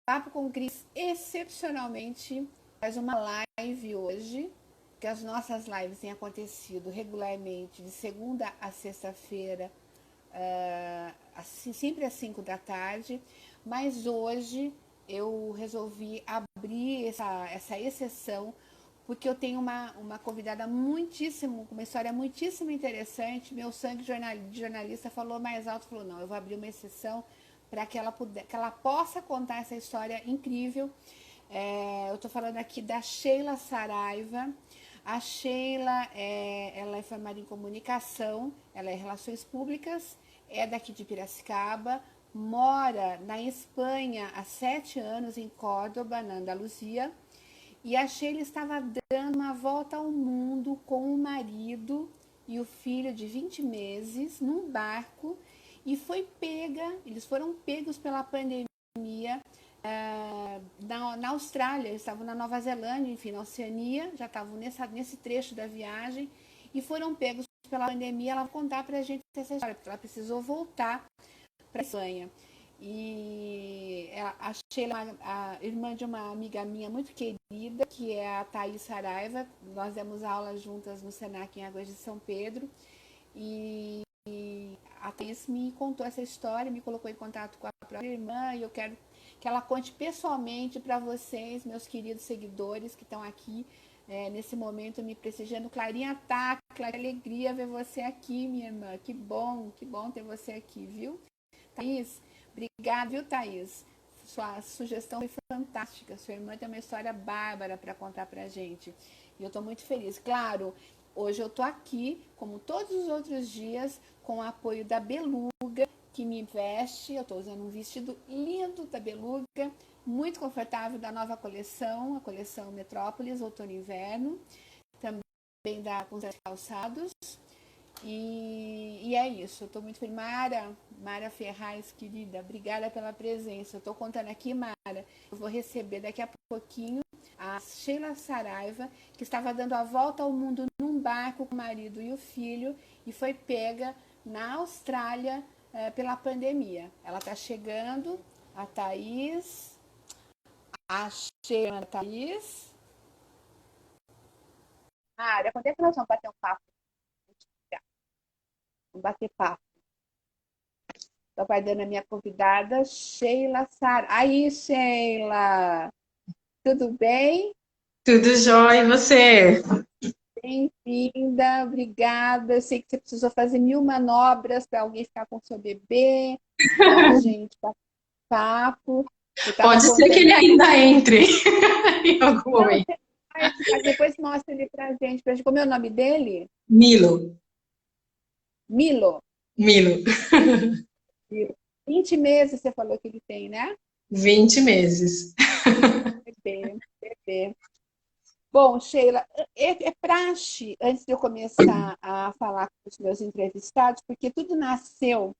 Papo com Cris, excepcionalmente, faz uma live hoje, que as nossas lives têm acontecido regularmente, de segunda a sexta-feira, assim, sempre às 5 da tarde, mas hoje eu resolvi abrir essa exceção, porque eu tenho uma convidada muitíssimo, com uma história muitíssimo interessante. Meu sangue de jornalista falou mais alto, falou, não, eu vou abrir uma exceção para que ela possa contar essa história incrível. Eu estou falando aqui da Sheila Saraiva. A Sheila, ela é formada em comunicação, ela é relações públicas, é daqui de Piracicaba, mora na Espanha há 7 anos, em Córdoba, na Andaluzia, e a Sheila estava dando uma volta ao mundo com o marido e o filho de 20 meses num barco e eles foram pegos pela pandemia na Austrália, eles estavam na Nova Zelândia, enfim, na Oceania, já estavam nesse trecho da viagem e foram pegos pela pandemia. Ela vai contar pra gente essa história, porque ela precisou voltar para a Espanha. E a Sheila, a irmã de uma amiga minha muito querida, que é a Thaís Saraiva. Nós demos aula juntas no Senac em Águas de São Pedro. E a Thaís me contou essa história, me colocou em contato com a própria irmã, e eu quero que ela conte pessoalmente para vocês, meus queridos seguidores que estão aqui nesse momento me prestigiando. Clarinha Tacla, que alegria ver você aqui, minha irmã. Que bom ter você aqui, viu? Thaís, obrigada, viu, Thaís? Sua sugestão foi fantástica. Sua irmã tem uma história bárbara para contar para a gente. E eu estou muito feliz. Claro, hoje eu estou aqui, como todos os outros dias, com o apoio da Beluga, que me veste. Eu estou usando um vestido lindo da Beluga, muito confortável, da nova coleção, a coleção Metrópolis, outono e inverno. Também da Concerto Calçados. E é isso, eu estou muito feliz. Mara Ferraz, querida, obrigada pela presença. Eu estou contando aqui, Mara, eu vou receber daqui a pouquinho a Sheila Saraiva, que estava dando a volta ao mundo num barco com o marido e o filho e foi pega na Austrália pela pandemia. Ela está chegando, a Thaís, a Sheila, a Thaís. Mara, quando é que nós vamos bater um papo? Vamos bater papo. Estou aguardando a minha convidada, Sheila Sara. Aí, Sheila, tudo bem? Tudo jóia, e você? Bem-vinda, obrigada. Eu sei que você precisou fazer mil manobras para alguém ficar com seu bebê, para a gente bater papo. Você estava Pode ser que contando ele aqui. ainda entre em algum Não, momento. depois mostra ele para a gente. Como é o nome dele? Milo, Milo. Milo, 20 meses você falou que ele tem, né? 20 meses. Bebê, bebê. Bom, Sheila, é praxe, antes de eu começar a falar com os meus entrevistados, porque tudo nasceu,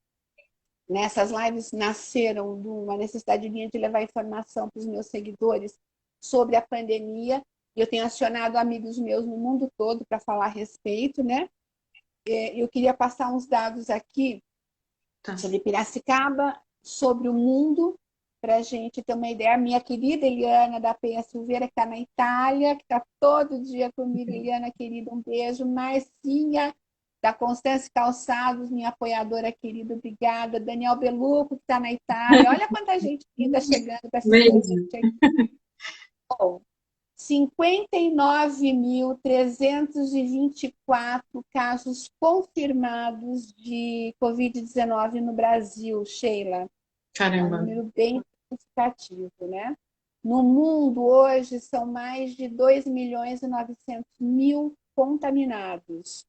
nessas lives nasceram de uma necessidade minha de levar informação para os meus seguidores sobre a pandemia. Eu tenho acionado amigos meus no mundo todo para falar a respeito, né? Eu queria passar uns dados aqui Tá. sobre Piracicaba, sobre o mundo, para a gente ter uma ideia. A minha querida Eliana da Penha Silveira, que está na Itália, que está todo dia comigo. Eliana, querida, um beijo. Marcinha, da Constância Calçados, minha apoiadora querida, obrigada. Daniel Beluco, que está na Itália. Olha quanta gente linda chegando para assistir a Beijo. gente aqui. Bom, 59.324 casos confirmados de Covid-19 no Brasil, Sheila. É um Caramba. número bem significativo, né? No mundo, hoje, são mais de 2.900.000 contaminados.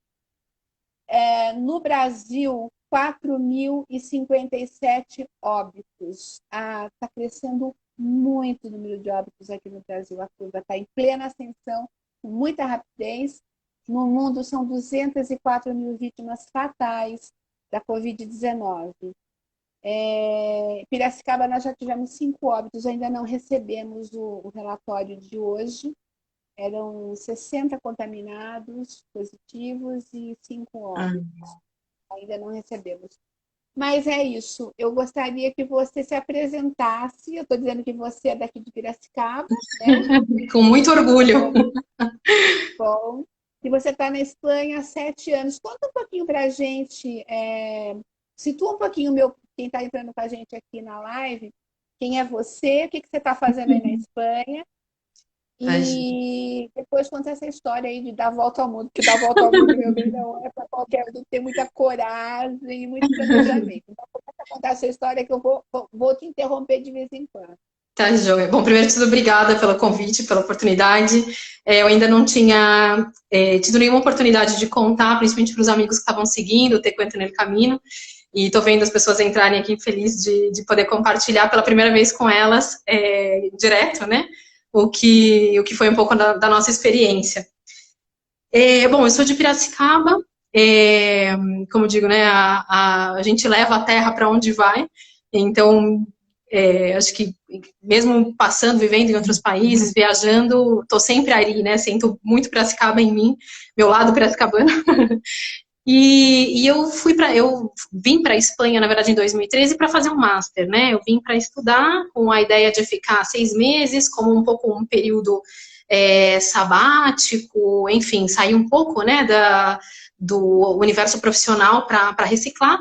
No Brasil, 4.057 óbitos. Está crescendo muito o número de óbitos aqui no Brasil. A curva está em plena ascensão, com muita rapidez. No mundo, são 204 mil vítimas fatais da Covid-19. Piracicaba, nós já tivemos 5 óbitos, ainda não recebemos o relatório de hoje. Eram 60 contaminados positivos e 5 Ah, óbitos. Ainda não recebemos. Mas é isso. Eu gostaria que você se apresentasse. Eu estou dizendo que você é daqui de Piracicaba, né? Com muito orgulho. Bom, e você está na Espanha há 7 anos. Conta um pouquinho para a gente, situa um pouquinho quem está entrando com a gente aqui na live, quem é você, o que que você está fazendo aí na Espanha, e depois conta essa história aí de dar a volta ao mundo, que dar a volta ao mundo, meu bem, não é para qualquer um, tem que ter muita coragem e muito planejamento. Então, começa a contar essa história que eu vou te interromper de vez em quando. Tá, joia. Bom, primeiro de tudo, obrigada pelo convite, pela oportunidade. Eu ainda não tinha tido nenhuma oportunidade de contar, principalmente para os amigos que estavam seguindo, Te Cuento Nel Camino, e estou vendo as pessoas entrarem aqui feliz de poder compartilhar pela primeira vez com elas, direto, né, o que foi um pouco da nossa experiência. Bom, eu sou de Piracicaba, como digo, né, a gente leva a terra para onde vai, então acho que mesmo passando, vivendo em outros países, viajando, estou sempre ali, né? Sinto muito Piracicaba em mim, meu lado piracicabano. E eu vim para a Espanha, na verdade, em 2013, para fazer um master, né? Eu vim para estudar com a ideia de ficar 6 meses, como um pouco um período sabático, enfim, sair um pouco, né, do universo profissional para reciclar.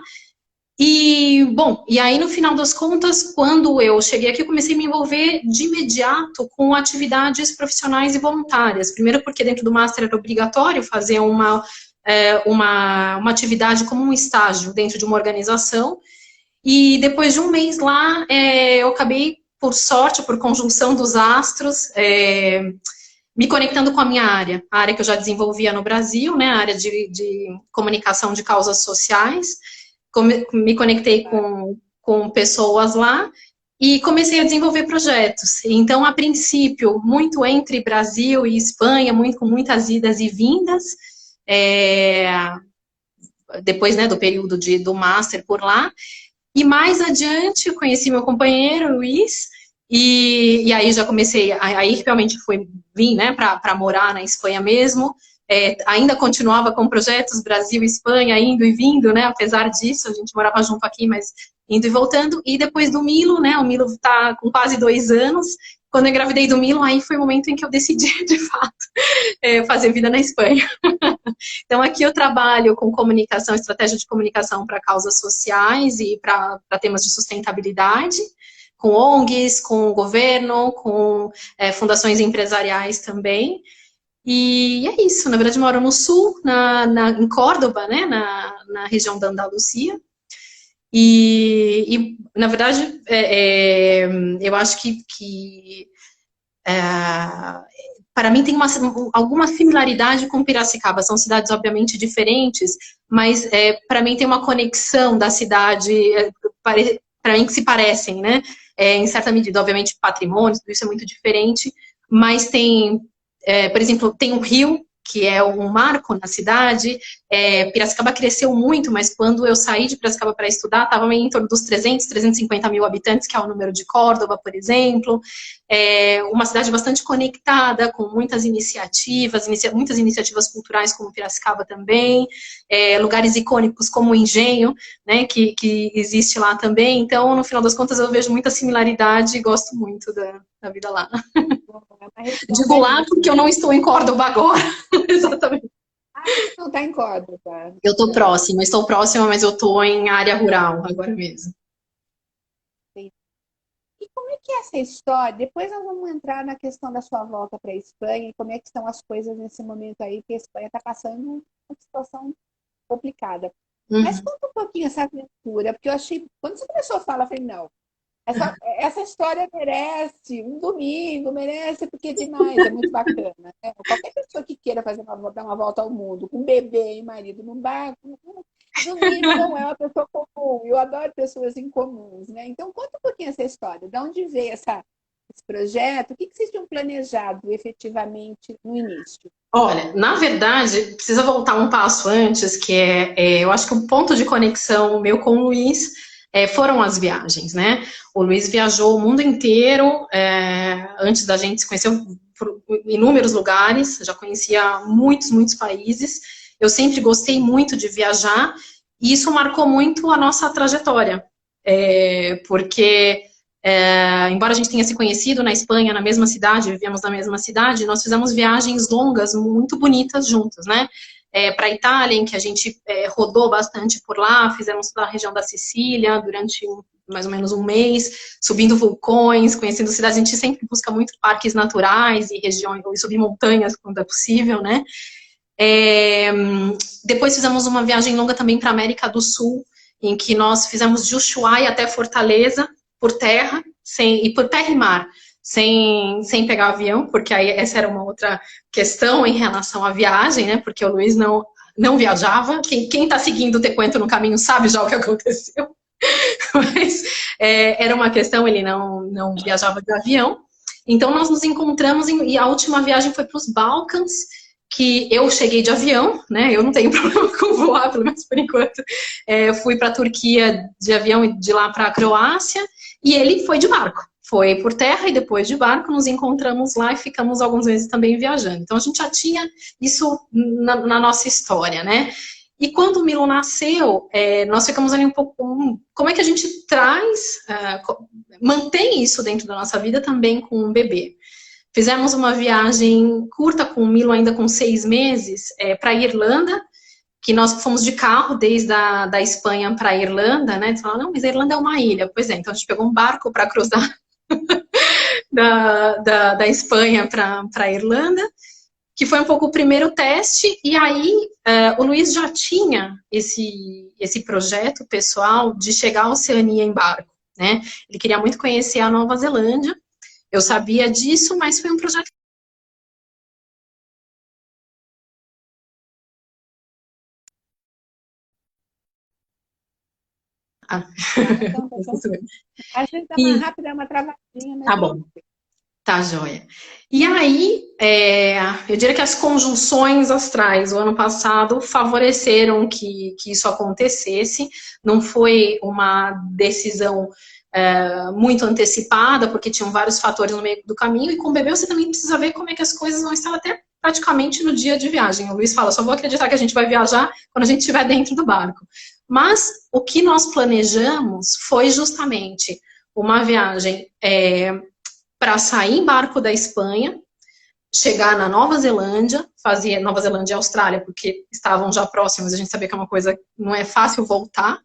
E, bom, e aí no final das contas, quando eu cheguei aqui, eu comecei a me envolver de imediato com atividades profissionais e voluntárias. Primeiro porque dentro do Master era obrigatório fazer uma atividade como um estágio dentro de uma organização. E depois de um mês lá, eu acabei, por sorte, por conjunção dos astros, me conectando com a área que eu já desenvolvia no Brasil, né, a área de comunicação de causas sociais. Me conectei com pessoas lá e comecei a desenvolver projetos. Então, a princípio, muito entre Brasil e Espanha, com muitas idas e vindas, depois, né, do período do Master por lá. E mais adiante, eu conheci meu companheiro, Luiz, e aí já comecei, aí realmente vim, né, para morar na Espanha mesmo. Ainda continuava com projetos Brasil e Espanha, indo e vindo, né? Apesar disso, a gente morava junto aqui, mas indo e voltando. E depois do Milo, né? O Milo está com quase 2 anos. Quando eu engravidei do Milo, aí foi o momento em que eu decidi, de fato, fazer vida na Espanha. Então, aqui eu trabalho com comunicação, estratégia de comunicação para causas sociais e para temas de sustentabilidade, com ONGs, com o governo, com fundações empresariais também. E é isso, na verdade moro no sul, em Córdoba, né, na região da Andaluzia. E na verdade, eu acho que para mim tem alguma similaridade com Piracicaba. São cidades obviamente diferentes, mas para mim tem uma conexão da cidade, para mim que se parecem, né? Em certa medida, obviamente patrimônio, tudo isso é muito diferente, mas tem... por exemplo, tem um rio, que é um marco na cidade. Piracicaba cresceu muito, mas quando eu saí de Piracicaba para estudar, estava em torno dos 350 mil habitantes, que é o número de Córdoba, por exemplo. Uma cidade bastante conectada, com muitas iniciativas, muitas iniciativas culturais, como Piracicaba também. Lugares icônicos como o Engenho, né, que existe lá também. Então, no final das contas, eu vejo muita similaridade e gosto muito da vida lá. Digo lá porque eu não estou em Córdoba agora. Exatamente. Não está em Córdoba. Estou próxima, mas eu estou em área rural agora mesmo. E como é que é essa história? Depois nós vamos entrar na questão da sua volta para a Espanha e como é que estão as coisas nesse momento aí, que a Espanha está passando uma situação complicada. Mas conta um pouquinho essa aventura, porque eu achei, quando você começou a falar, eu falei, não, essa história merece um domingo, merece, porque é demais, é muito bacana. Né? Qualquer pessoa que queira dar uma volta ao mundo, com bebê e marido num barco, domingo não é uma pessoa comum. Eu adoro pessoas incomuns. Né? Então, conta um pouquinho essa história. De onde veio esse projeto? O que vocês tinham planejado efetivamente no início? Olha, na verdade, precisa voltar um passo antes, que eu acho que o ponto de conexão meu com o Luiz foram as viagens, né? O Luiz viajou o mundo inteiro, antes da gente se conhecer por inúmeros lugares, já conhecia muitos países. Eu sempre gostei muito de viajar E isso marcou muito a nossa trajetória, porque, embora a gente tenha se conhecido na Espanha, na mesma cidade, vivíamos na mesma cidade, nós fizemos viagens longas, muito bonitas juntos, né? Para a Itália, em que a gente rodou bastante por lá, fizemos toda a região da Sicília durante mais ou menos um mês, subindo vulcões, conhecendo cidades. A gente sempre busca muito parques naturais e regiões, e subir montanhas quando é possível, né? Depois fizemos uma viagem longa também para a América do Sul, em que nós fizemos de Ushuaia até Fortaleza, por terra, por terra e mar, sem pegar avião, porque aí essa era uma outra questão em relação à viagem, né? Porque o Luiz não viajava. Quem está seguindo o Te Cuento no Caminho sabe já o que aconteceu. Mas era uma questão, ele não viajava de avião. Então nós nos encontramos e a última viagem foi para os Balcãs, que eu cheguei de avião, né? Eu não tenho problema com voar, pelo menos por enquanto. Fui para a Turquia de avião e de lá para a Croácia, e ele foi de barco. Foi por terra e depois de barco, nos encontramos lá e ficamos alguns meses também viajando. Então a gente já tinha isso na nossa história, né? E quando o Milo nasceu, nós ficamos ali um pouco, como é que a gente mantém isso dentro da nossa vida também com um bebê? Fizemos uma viagem curta com o Milo, ainda com 6 meses, para a Irlanda, que nós fomos de carro desde da Espanha para a Irlanda, né? Eles falaram, não, mas a Irlanda é uma ilha. Pois é, então a gente pegou um barco para cruzar da Espanha para a Irlanda, que foi um pouco o primeiro teste, e aí o Luiz já tinha esse projeto pessoal de chegar à Oceania em barco, né? Ele queria muito conhecer a Nova Zelândia. Eu sabia disso, mas foi um projeto. Então, a gente dá uma rápida, uma travadinha, mas Tá bom, tá joia. E aí, eu diria que as conjunções astrais o ano passado favoreceram que isso acontecesse. Não foi uma decisão muito antecipada, porque tinham vários fatores no meio do caminho, e com o bebê você também precisa ver como é que as coisas vão estar até praticamente no dia de viagem. O Luiz fala, só vou acreditar que a gente vai viajar quando a gente estiver dentro do barco. Mas o que nós planejamos foi justamente uma viagem para sair em barco da Espanha, chegar na Nova Zelândia, fazer Nova Zelândia e Austrália, porque estavam já próximos, a gente sabia que é uma coisa, não é fácil voltar,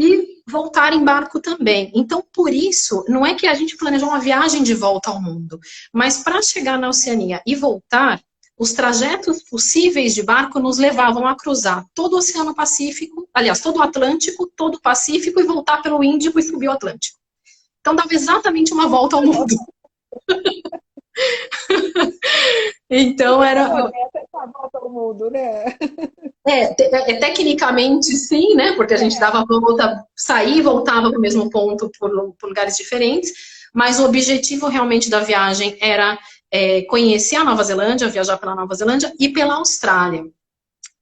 e voltar em barco também. Então, por isso, não é que a gente planejou uma viagem de volta ao mundo, mas para chegar na Oceania e voltar, os trajetos possíveis de barco nos levavam a cruzar todo o Oceano Pacífico, aliás, todo o Atlântico, todo o Pacífico, e voltar pelo Índico e subir o Atlântico. Então, dava exatamente uma volta ao mundo. Então, era... volta ao mundo, né? Tecnicamente sim, né? Porque a gente dava a volta, saía e voltava para o mesmo ponto por lugares diferentes, mas o objetivo realmente da viagem era conhecer a Nova Zelândia, viajar pela Nova Zelândia e pela Austrália.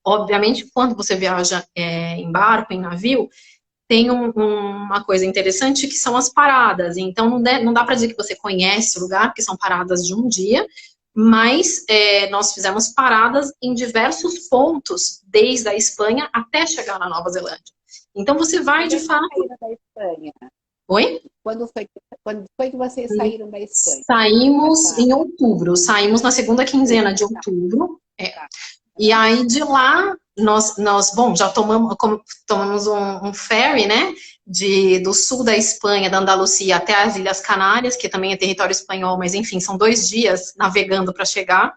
Obviamente, quando você viaja em barco, em navio, tem uma coisa interessante que são as paradas. Então, não dá para dizer que você conhece o lugar, porque são paradas de um dia, mas nós fizemos paradas em diversos pontos, desde a Espanha até chegar na Nova Zelândia. Então, você vai, de fato... Da Espanha? Oi? Quando foi que vocês saíram da Espanha? Saímos em outubro, saímos na segunda quinzena de outubro. E aí, de lá, nós já tomamos um ferry, né, do sul da Espanha, da Andalucia, até as Ilhas Canárias, que também é território espanhol, mas enfim, são 2 dias navegando para chegar.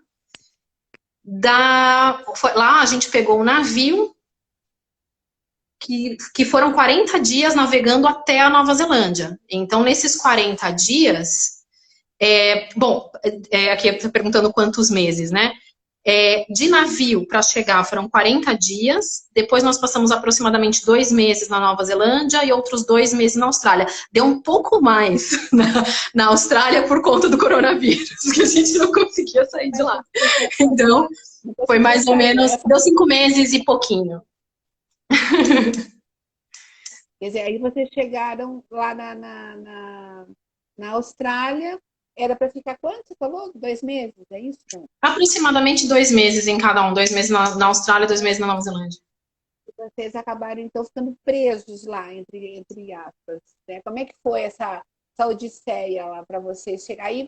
Lá a gente pegou um navio, que foram 40 dias navegando até a Nova Zelândia. Então, nesses 40 dias, aqui está perguntando quantos meses, né? De navio para chegar foram 40 dias, depois nós passamos aproximadamente 2 meses na Nova Zelândia e outros 2 meses na Austrália. Deu um pouco mais na Austrália por conta do coronavírus, que a gente não conseguia sair de lá. Então, foi mais ou menos, deu 5 meses e pouquinho. Quer dizer, aí vocês chegaram lá na Austrália. Era para ficar quanto? Você falou? 2 meses, é isso? Aproximadamente 2 meses em cada um. 2 meses na Austrália, 2 meses na Nova Zelândia. vocês acabaram, então, ficando presos lá, entre aspas, né? Como é que foi essa odisseia lá para vocês chegar? Aí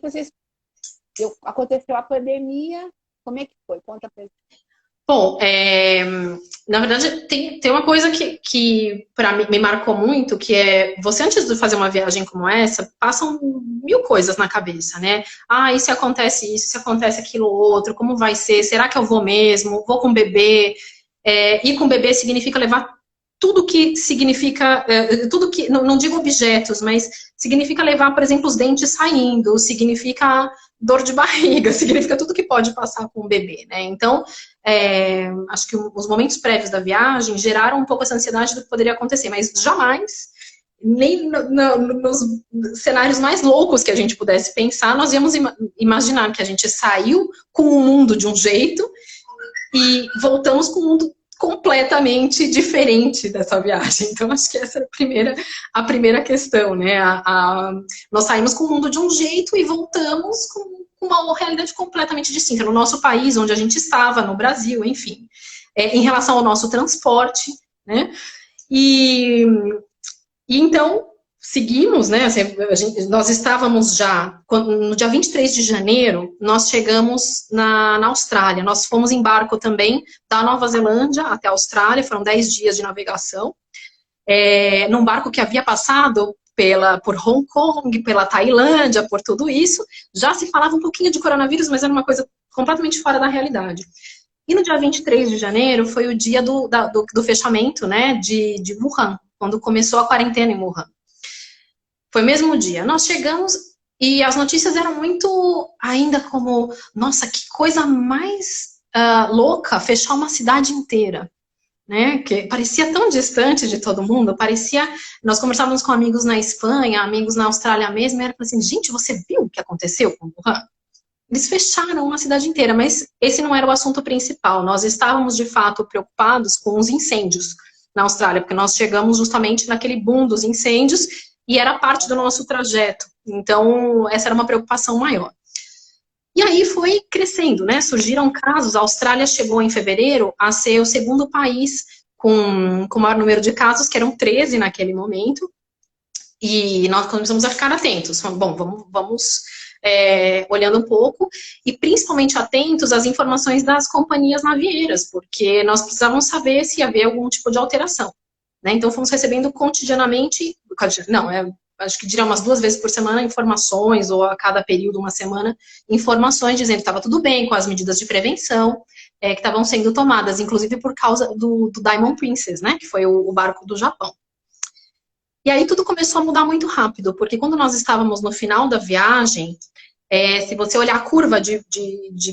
aconteceu a pandemia, como é que foi? Conta para gente. Bom, na verdade, tem uma coisa que para mim me marcou muito, que é, você antes de fazer uma viagem como essa, passam mil coisas na cabeça, né? Ah, e se acontece isso, se acontece aquilo outro, como vai ser? Será que eu vou mesmo? Vou com bebê? Ir com bebê significa levar tudo que significa, tudo que, não digo objetos, mas significa levar, por exemplo, os dentes saindo, significa dor de barriga, significa tudo que pode passar com o bebê, né? Então, acho que os momentos prévios da viagem geraram um pouco essa ansiedade do que poderia acontecer, mas jamais, nem nos cenários mais loucos que a gente pudesse pensar, nós íamos imaginar que a gente saiu com o mundo de um jeito e voltamos com o mundo completamente diferente dessa viagem. Então, acho que essa é a primeira questão, né? Nós saímos com o mundo de um jeito e voltamos com uma realidade completamente distinta. No nosso país, onde a gente estava, no Brasil, enfim. Em relação ao nosso transporte, né? E então, seguimos, né? Nós estávamos já, no dia 23 de janeiro, nós chegamos na Austrália. Nós fomos em barco também da Nova Zelândia até a Austrália, foram 10 dias de navegação, num barco que havia passado por Hong Kong, pela Tailândia, por tudo isso. Já se falava um pouquinho de coronavírus, mas era uma coisa completamente fora da realidade. E no dia 23 de janeiro foi o dia do fechamento, né, de Wuhan, quando começou a quarentena em Wuhan. Foi o mesmo dia. Nós chegamos e as notícias eram muito ainda como, nossa, que coisa mais louca fechar uma cidade inteira, né? Que parecia tão distante de todo mundo, parecia... Nós conversávamos com amigos na Espanha, amigos na Austrália mesmo, e era assim, gente, você viu o que aconteceu com Wuhan? Eles fecharam uma cidade inteira, mas esse não era o assunto principal. Nós estávamos, de fato, preocupados com os incêndios na Austrália, porque nós chegamos justamente naquele boom dos incêndios e era parte do nosso trajeto. Então, essa era uma preocupação maior. E aí foi crescendo, né? Surgiram casos. A Austrália chegou em fevereiro a ser o segundo país com o maior número de casos, que eram 13 naquele momento. E nós começamos a ficar atentos. Bom, vamos olhando um pouco, e principalmente atentos às informações das companhias navieiras, porque nós precisávamos saber se havia algum tipo de alteração, né? Então fomos recebendo cotidianamente, acho que diria umas 2 vezes por semana, informações, ou a cada período, uma semana, informações dizendo que estava tudo bem com as medidas de prevenção que estavam sendo tomadas, inclusive por causa do Diamond Princess, né? Que foi o barco do Japão. E aí tudo começou a mudar muito rápido, porque quando nós estávamos no final da viagem, se você olhar a curva de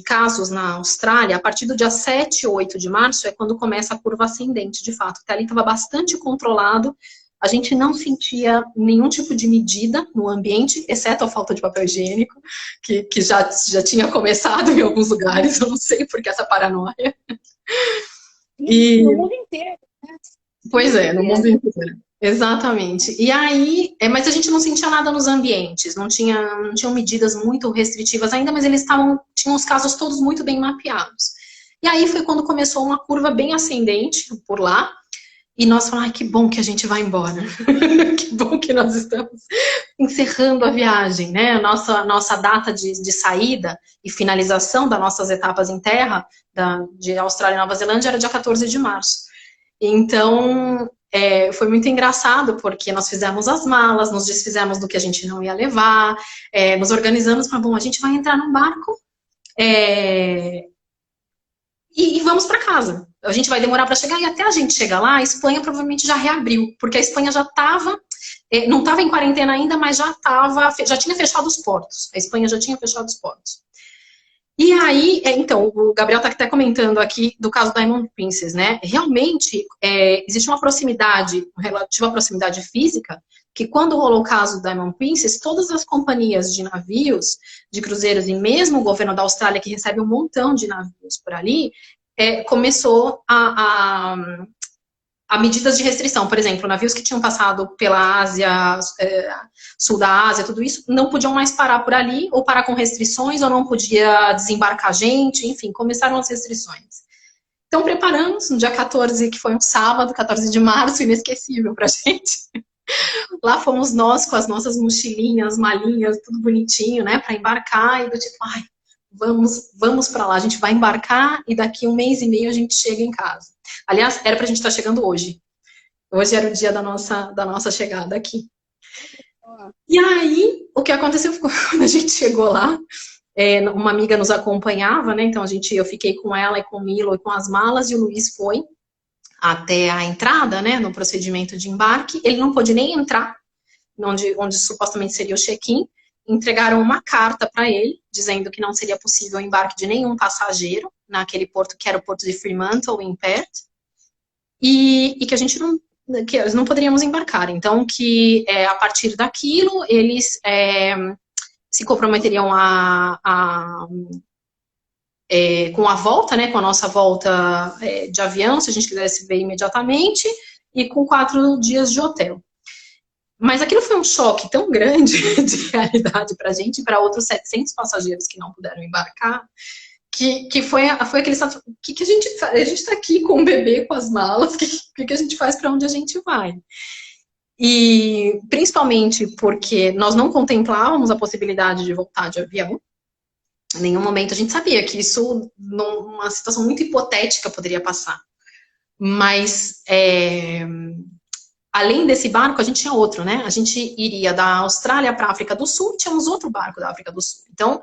casos na Austrália, a partir do dia 7 ou 8 de março é quando começa a curva ascendente, de fato. Até ali estava bastante controlado, a gente não sentia nenhum tipo de medida no ambiente, exceto a falta de papel higiênico, que já tinha começado em alguns lugares, eu não sei por que essa paranoia. No mundo inteiro, né? Pois é, no mundo inteiro. Exatamente. E aí, mas a gente não sentia nada nos ambientes, não tinham medidas muito restritivas ainda, mas eles tinham os casos todos muito bem mapeados. E aí foi quando começou uma curva bem ascendente por lá, e nós falamos, que bom que a gente vai embora, que bom que nós estamos encerrando a viagem, né? A nossa data de saída e finalização das nossas etapas em terra, de Austrália e Nova Zelândia, era dia 14 de março. Então, foi muito engraçado, porque nós fizemos as malas, nos desfizemos do que a gente não ia levar, nos organizamos para, bom, a gente vai entrar num barco e vamos para casa. A gente vai demorar para chegar, e até a gente chegar lá, a Espanha provavelmente já reabriu, porque a Espanha já estava, não estava em quarentena ainda, mas já tinha fechado os portos. A Espanha já tinha fechado os portos. E aí, então, o Gabriel está até comentando aqui do caso da Diamond Princess, né? Realmente, existe uma relativa proximidade física, que quando rolou o caso da Diamond Princess, todas as companhias de navios, de cruzeiros, e mesmo o governo da Austrália, que recebe um montão de navios por ali, começou a medidas de restrição. Por exemplo, navios que tinham passado pela Ásia, sul da Ásia, tudo isso, não podiam mais parar por ali, ou parar com restrições, ou não podia desembarcar gente, enfim, começaram as restrições. Então, preparamos no dia 14, que foi um sábado, 14 de março, inesquecível pra gente. Lá fomos nós com as nossas mochilinhas, malinhas, tudo bonitinho, né, para embarcar, e do tipo, ai, vamos para lá, a gente vai embarcar e daqui 1 mês e meio a gente chega em casa. Aliás, era pra gente estar chegando hoje. Hoje era o dia da nossa chegada aqui. E aí, o que aconteceu foi quando a gente chegou lá, uma amiga nos acompanhava, né, então eu fiquei com ela e com o Milo e com as malas, e o Luiz foi até a entrada, né, no procedimento de embarque. Ele não pôde nem entrar, onde supostamente seria o check-in. Entregaram uma carta para ele, dizendo que não seria possível o embarque de nenhum passageiro naquele porto, que era o porto de Fremantle, em Perth, e que eles não poderíamos embarcar. Então, que a partir daquilo, eles se comprometeriam com a volta, né, com a nossa volta de avião, se a gente quisesse ver imediatamente, e com 4 dias de hotel. Mas aquilo foi um choque tão grande de realidade para a gente e para outros 700 passageiros que não puderam embarcar, que foi aquele status, que a gente faz? A gente está aqui com o bebê, com as malas, o que a gente faz, para onde a gente vai? E principalmente porque nós não contemplávamos a possibilidade de voltar de avião. Em nenhum momento a gente sabia que isso, numa situação muito hipotética, poderia passar. Mas, além desse barco, a gente tinha outro, né? A gente iria da Austrália para a África do Sul, tínhamos outro barco da África do Sul. Então,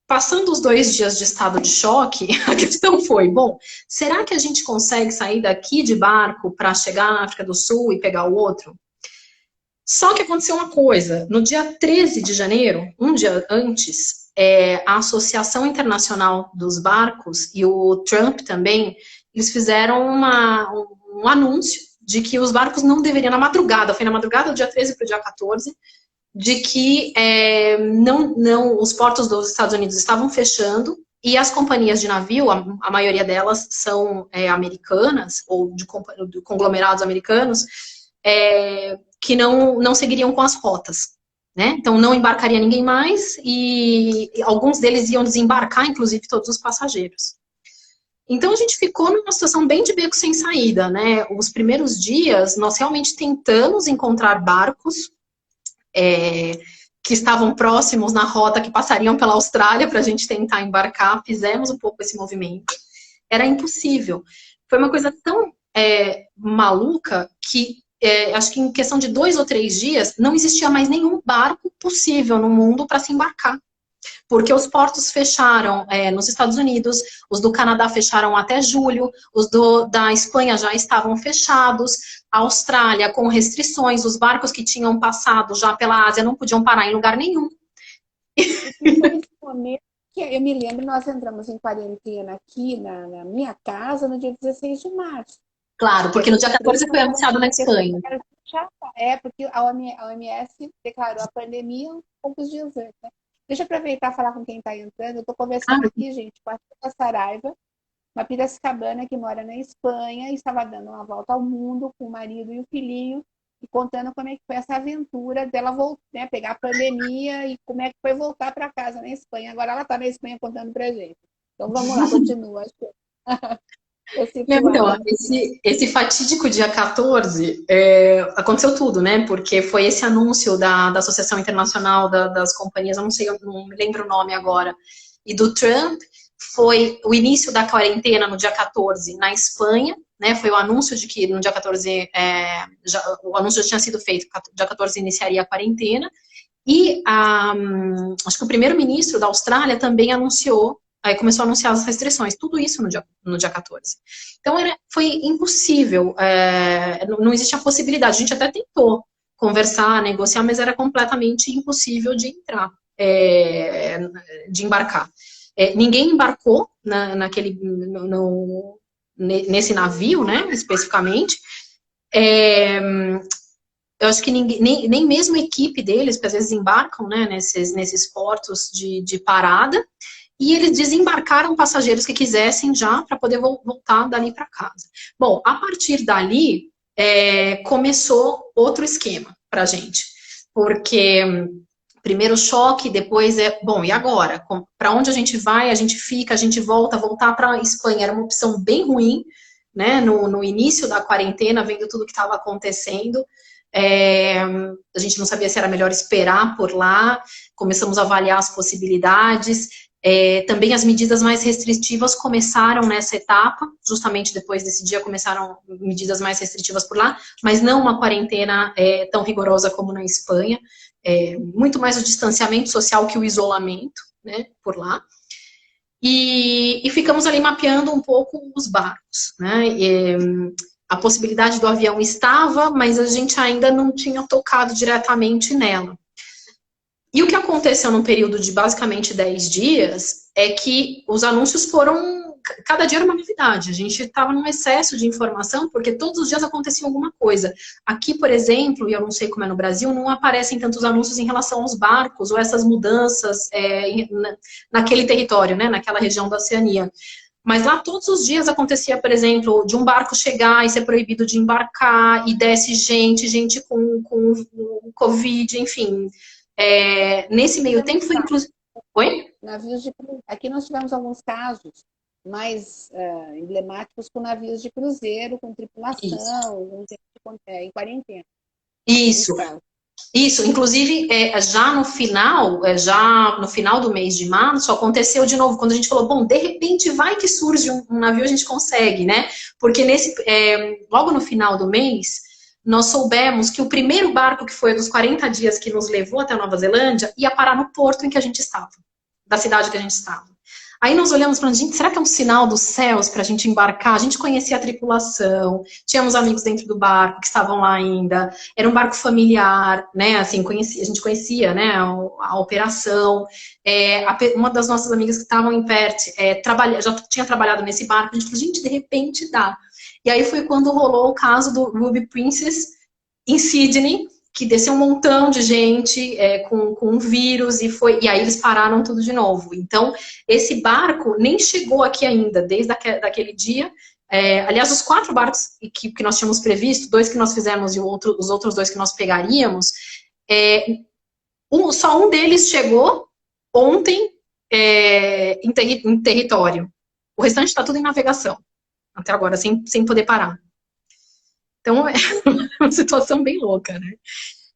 passando os 2 dias de estado de choque, a questão foi, bom, será que a gente consegue sair daqui de barco para chegar na África do Sul e pegar o outro? Só que aconteceu uma coisa, no dia 13 de janeiro, um dia antes, a Associação Internacional dos Barcos e o Trump também, eles fizeram um anúncio de que os barcos não deveriam, na madrugada, foi na madrugada do dia 13 para o dia 14, de que os portos dos Estados Unidos estavam fechando e as companhias de navio, a maioria delas são americanas, ou de conglomerados americanos, que não seguiriam com as rotas. Né? Então, não embarcaria ninguém mais e alguns deles iam desembarcar, inclusive, todos os passageiros. Então, a gente ficou numa situação bem de beco sem saída, né? Os primeiros dias, nós realmente tentamos encontrar barcos que estavam próximos na rota, que passariam pela Austrália para a gente tentar embarcar. Fizemos um pouco esse movimento. Era impossível. Foi uma coisa tão maluca que acho que em questão de 2 ou 3 dias, não existia mais nenhum barco possível no mundo para se embarcar. Porque os portos fecharam nos Estados Unidos, os do Canadá fecharam até julho, os da Espanha já estavam fechados, a Austrália com restrições, os barcos que tinham passado já pela Ásia não podiam parar em lugar nenhum. Nesse momento, que eu me lembro, nós entramos em quarentena aqui na minha casa no dia 16 de março. Claro, porque no dia 14 foi anunciado na Espanha. Porque a OMS declarou a pandemia poucos dias antes, né? Deixa eu aproveitar e falar com quem está entrando. Eu estou conversando aqui, gente, com a Tita Saraiva, uma piracicabana que mora na Espanha e estava dando uma volta ao mundo com o marido e o filhinho e contando como é que foi essa aventura dela voltar, né, pegar a pandemia e como é que foi voltar para casa na Espanha. Agora ela está na Espanha contando para gente. Então vamos lá, continua. Então, esse fatídico dia 14, aconteceu tudo, né? Porque foi esse anúncio da Associação Internacional das Companhias, eu não sei, eu não me lembro o nome agora, e do Trump, foi o início da quarentena no dia 14 na Espanha, né? Foi o anúncio de que no dia 14, o anúncio já tinha sido feito, dia 14 iniciaria a quarentena, e acho que o primeiro-ministro da Austrália também anunciou. Aí começou a anunciar as restrições, tudo isso no dia 14. Então, foi impossível, não existia possibilidade. A gente até tentou conversar, negociar, mas era completamente impossível de entrar, de embarcar. Ninguém embarcou nesse navio, né, especificamente. Eu acho que nem mesmo a equipe deles, porque às vezes embarcam, né, nesses portos de parada, e eles desembarcaram passageiros que quisessem já para poder voltar dali para casa. Bom, a partir dali, começou outro esquema para a gente, porque primeiro choque, depois bom, e agora? Para onde a gente vai? A gente fica, a gente volta, voltar para a Espanha era uma opção bem ruim, né? No início da quarentena, vendo tudo que estava acontecendo. A gente não sabia se era melhor esperar por lá, começamos a avaliar as possibilidades. Também as medidas mais restritivas começaram nessa etapa, justamente depois desse dia começaram medidas mais restritivas por lá, mas não uma quarentena tão rigorosa como na Espanha, muito mais o distanciamento social que o isolamento, né, por lá. E ficamos ali mapeando um pouco os barcos, né? A possibilidade do avião estava, mas a gente ainda não tinha tocado diretamente nela. E o que aconteceu num período de basicamente 10 dias é que os anúncios foram... Cada dia era uma novidade. A gente estava num excesso de informação, porque todos os dias acontecia alguma coisa. Aqui, por exemplo, e eu não sei como é no Brasil, não aparecem tantos anúncios em relação aos barcos ou essas mudanças naquele território, né, naquela região da Oceania. Mas lá todos os dias acontecia, por exemplo, de um barco chegar e ser proibido de embarcar, e desce gente com Covid, enfim... nesse meio tempo foi inclusive... Oi? Aqui nós tivemos alguns casos mais emblemáticos com navios de cruzeiro, com tripulação, em quarentena. Isso, inclusive já no final do mês de março, aconteceu de novo, quando a gente falou, bom, de repente vai que surge um navio, a gente consegue, né? Porque logo no final do mês, nós soubemos que o primeiro barco, que foi dos 40 dias que nos levou até a Nova Zelândia, ia parar no porto em que a gente estava, da cidade que a gente estava. Aí nós olhamos para gente, será que é um sinal dos céus para a gente embarcar? A gente conhecia a tripulação, tínhamos amigos dentro do barco que estavam lá ainda, era um barco familiar, né? Assim, a gente conhecia, né, a operação. Uma das nossas amigas que estavam em Perth já tinha trabalhado nesse barco, a gente falou, gente, de repente dá. E aí foi quando rolou o caso do Ruby Princess em Sydney, que desceu um montão de gente com um vírus e aí eles pararam tudo de novo. Então, esse barco nem chegou aqui ainda, desde daquele dia. Aliás, os 4 barcos que nós tínhamos previsto, 2 que nós fizemos e os outros 2 que nós pegaríamos, só um deles chegou ontem em território. O restante está tudo em navegação, até agora, sem poder parar. Então, é uma situação bem louca, né?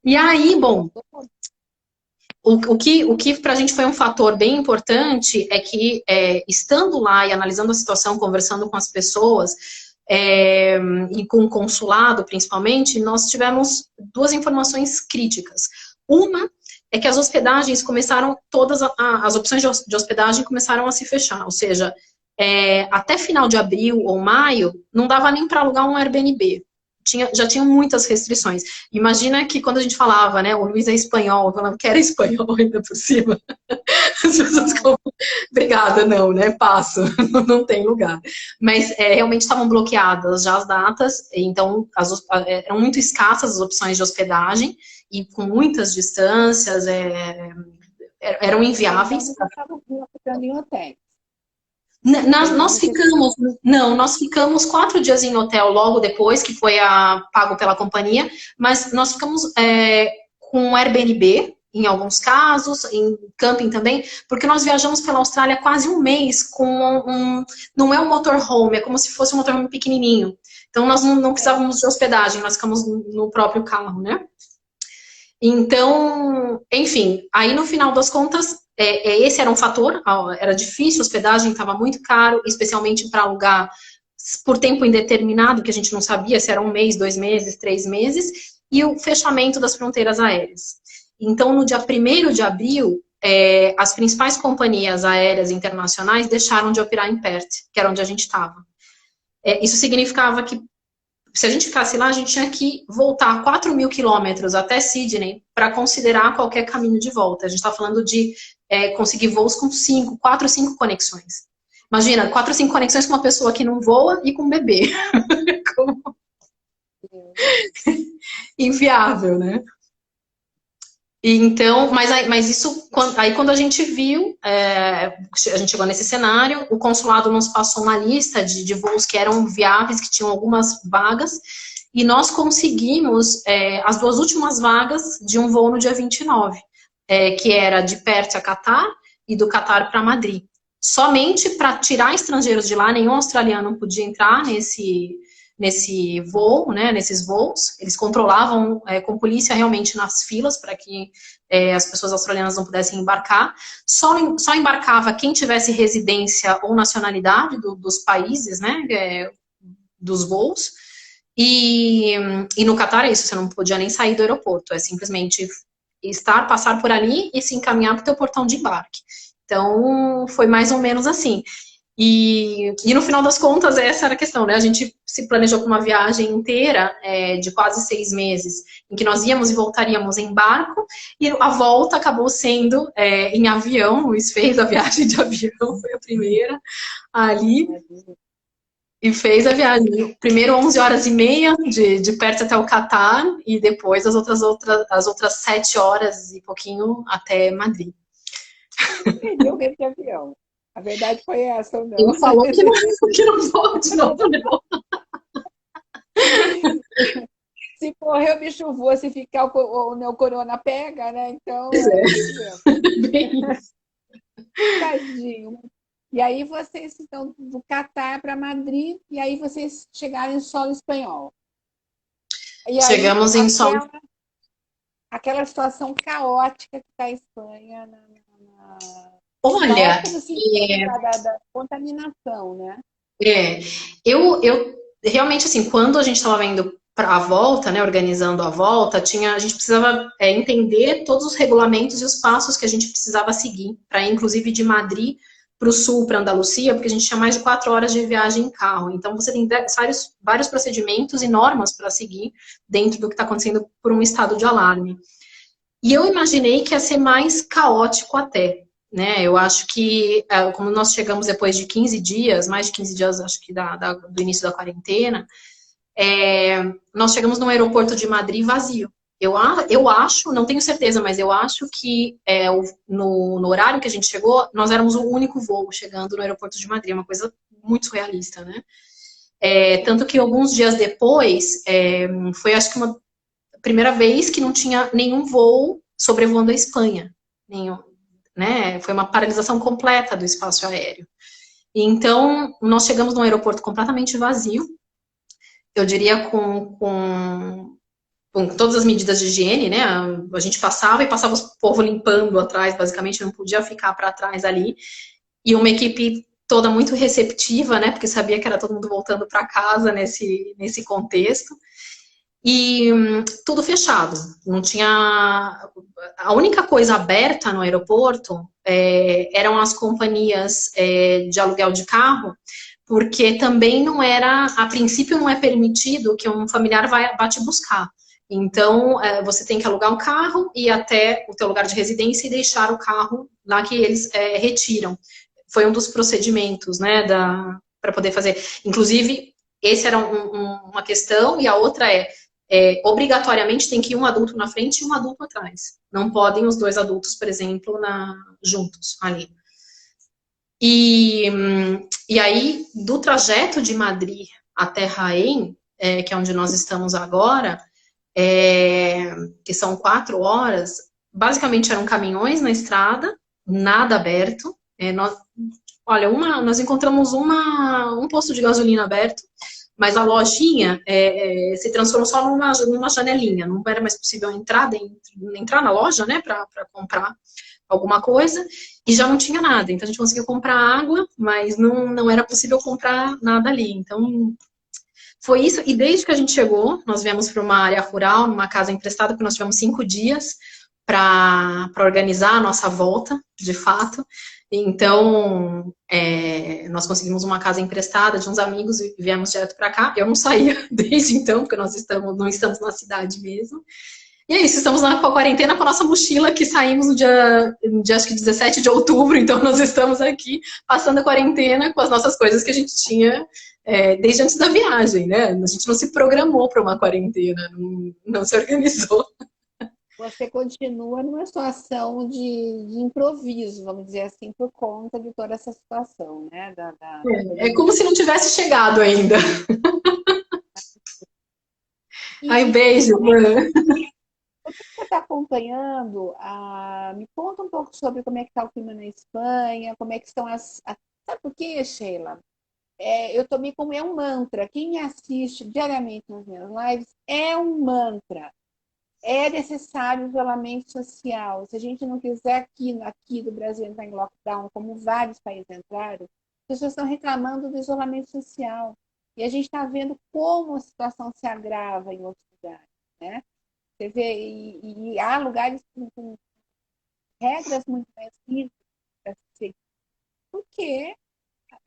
E aí, bom, o que para a gente foi um fator bem importante é que, estando lá e analisando a situação, conversando com as pessoas, e com o consulado, principalmente, nós tivemos 2 informações críticas. Uma é que as hospedagens começaram, todas as opções de hospedagem começaram a se fechar, ou seja, até final de abril ou maio, não dava nem para alugar um Airbnb. Já tinham muitas restrições. Imagina que quando a gente falava, né, o Luiz é espanhol, falando que era espanhol ainda por cima, as pessoas ficam, obrigada, não, né, passo, não tem lugar. Mas realmente estavam bloqueadas já as datas, então eram muito escassas as opções de hospedagem, e com muitas distâncias, eram inviáveis. Estavam ficando em hotéis. Nós ficamos 4 dias em hotel logo depois, que foi pago pela companhia, mas nós ficamos com Airbnb, em alguns casos, em camping também, porque nós viajamos pela Austrália quase um mês com não é um motorhome, é como se fosse um motorhome pequenininho. Então nós não precisávamos de hospedagem, nós ficamos no próprio carro, né? Então, enfim, aí no final das contas, esse era um fator, era difícil, a hospedagem estava muito caro, especialmente para alugar por tempo indeterminado, que a gente não sabia se era 1 mês, 2 meses, 3 meses, e o fechamento das fronteiras aéreas. Então, no dia 1º de abril, as principais companhias aéreas internacionais deixaram de operar em Perth, que era onde a gente estava. Isso significava que, se a gente ficasse lá, a gente tinha que voltar 4.000 quilômetros até Sydney para considerar qualquer caminho de volta. A gente está falando de conseguir voos com 4 ou 5 conexões. Imagina, 4 ou 5 conexões com uma pessoa que não voa e com um bebê. Inviável, né? Então, mas isso, aí quando a gente viu, a gente chegou nesse cenário, o consulado nos passou uma lista de voos que eram viáveis, que tinham algumas vagas, e nós conseguimos as 2 últimas vagas de um voo no dia 29. que era de Pérsia a Catar e do Catar para Madrid. Somente para tirar estrangeiros de lá, nenhum australiano podia entrar nesse voo, né, nesses voos. Eles controlavam com polícia realmente nas filas para que as pessoas australianas não pudessem embarcar. Só embarcava quem tivesse residência ou nacionalidade dos países, né, dos voos. E no Catar é isso, você não podia nem sair do aeroporto, é simplesmente passar por ali e se encaminhar para o teu portão de embarque. Então, foi mais ou menos assim. E no final das contas, essa era a questão, né? A gente se planejou com uma viagem inteira de quase 6 meses, em que nós íamos e voltaríamos em barco, e a volta acabou sendo em avião. O Luiz fez a viagem de avião, foi a primeira ali, e fez a viagem. Primeiro 11 horas e meia de Perth até o Catar, e depois as outras 7 horas e pouquinho até Madrid. Perdeu medo de avião. A verdade foi essa, ou não? Ele falou que não pode, não. Se correr o bicho voa, se ficar o corona pega, né? Então, Bem isso. tadinho. E aí vocês estão do Catar para Madrid, e aí vocês chegaram em solo espanhol. E aí, chegamos em solo. Aquela situação caótica que está a Espanha Olha, da contaminação, né? Eu realmente, assim, quando a gente estava vendo para a volta, né, organizando a volta, a gente precisava entender todos os regulamentos e os passos que a gente precisava seguir, para ir, inclusive, de Madrid para o sul, para Andalucia, porque a gente tinha mais de 4 horas de viagem em carro. Então, você tem vários procedimentos e normas para seguir dentro do que está acontecendo por um estado de alarme. E eu imaginei que ia ser mais caótico até, né? Eu acho que, como nós chegamos depois de 15 dias, mais de 15 dias, acho que do início da quarentena, nós chegamos no aeroporto de Madrid vazio. Eu acho, não tenho certeza, mas eu acho que no horário que a gente chegou, nós éramos o único voo chegando no aeroporto de Madrid, uma coisa muito surrealista, né? Tanto que alguns dias depois, foi acho que uma primeira vez que não tinha nenhum voo sobrevoando a Espanha. Né? Foi uma paralisação completa do espaço aéreo. Então, nós chegamos num aeroporto completamente vazio, eu diria com todas as medidas de higiene, né? A gente passava o povo limpando atrás, basicamente, não podia ficar para trás ali. E uma equipe toda muito receptiva, né? Porque sabia que era todo mundo voltando para casa nesse contexto. E tudo fechado. Não tinha... A única coisa aberta no aeroporto eram as companhias de aluguel de carro, porque também não era, a princípio não é permitido que um familiar vá te buscar. Então, você tem que alugar um carro, ir até o teu lugar de residência e deixar o carro lá que eles retiram. Foi um dos procedimentos, né, para poder fazer. Inclusive, esse era uma questão, e a outra obrigatoriamente tem que ir um adulto na frente e um adulto atrás. Não podem os 2 adultos, por exemplo, juntos ali. E aí, do trajeto de Madrid até Jaén, que é onde nós estamos agora, que são 4 horas, basicamente eram caminhões na estrada, nada aberto. Nós encontramos um posto de gasolina aberto, mas a lojinha se transformou só numa janelinha, não era mais possível entrar na loja, né, para comprar alguma coisa, e já não tinha nada. Então a gente conseguiu comprar água, mas não era possível comprar nada ali. Então foi isso, e desde que a gente chegou, nós viemos para uma área rural, numa casa emprestada, porque nós tivemos 5 dias para organizar a nossa volta, de fato. Então, nós conseguimos uma casa emprestada de uns amigos e viemos direto para cá. Eu não saía desde então, porque nós não estamos na cidade mesmo. E é isso, estamos na quarentena com a nossa mochila, que saímos no dia acho que 17 de outubro, então nós estamos aqui passando a quarentena com as nossas coisas que a gente tinha desde antes da viagem, né? A gente não se programou para uma quarentena, não se organizou. Você continua numa situação de improviso, vamos dizer assim, por conta de toda essa situação, né? É como se não tivesse chegado ainda. Ai, beijo, mano. Outra está acompanhando, me conta um pouco sobre como é que está o clima na Espanha, como é que estão Sabe por quê, Sheila? Eu tomei como é um mantra. Quem me assiste diariamente nas minhas lives é um mantra. É necessário isolamento social. Se a gente não quiser aqui do Brasil entrar em lockdown, como vários países entraram, as pessoas estão reclamando do isolamento social. E a gente está vendo como a situação se agrava em outros lugares, né? Você vê, e há lugares com regras muito mais rígidas para se seguir, porque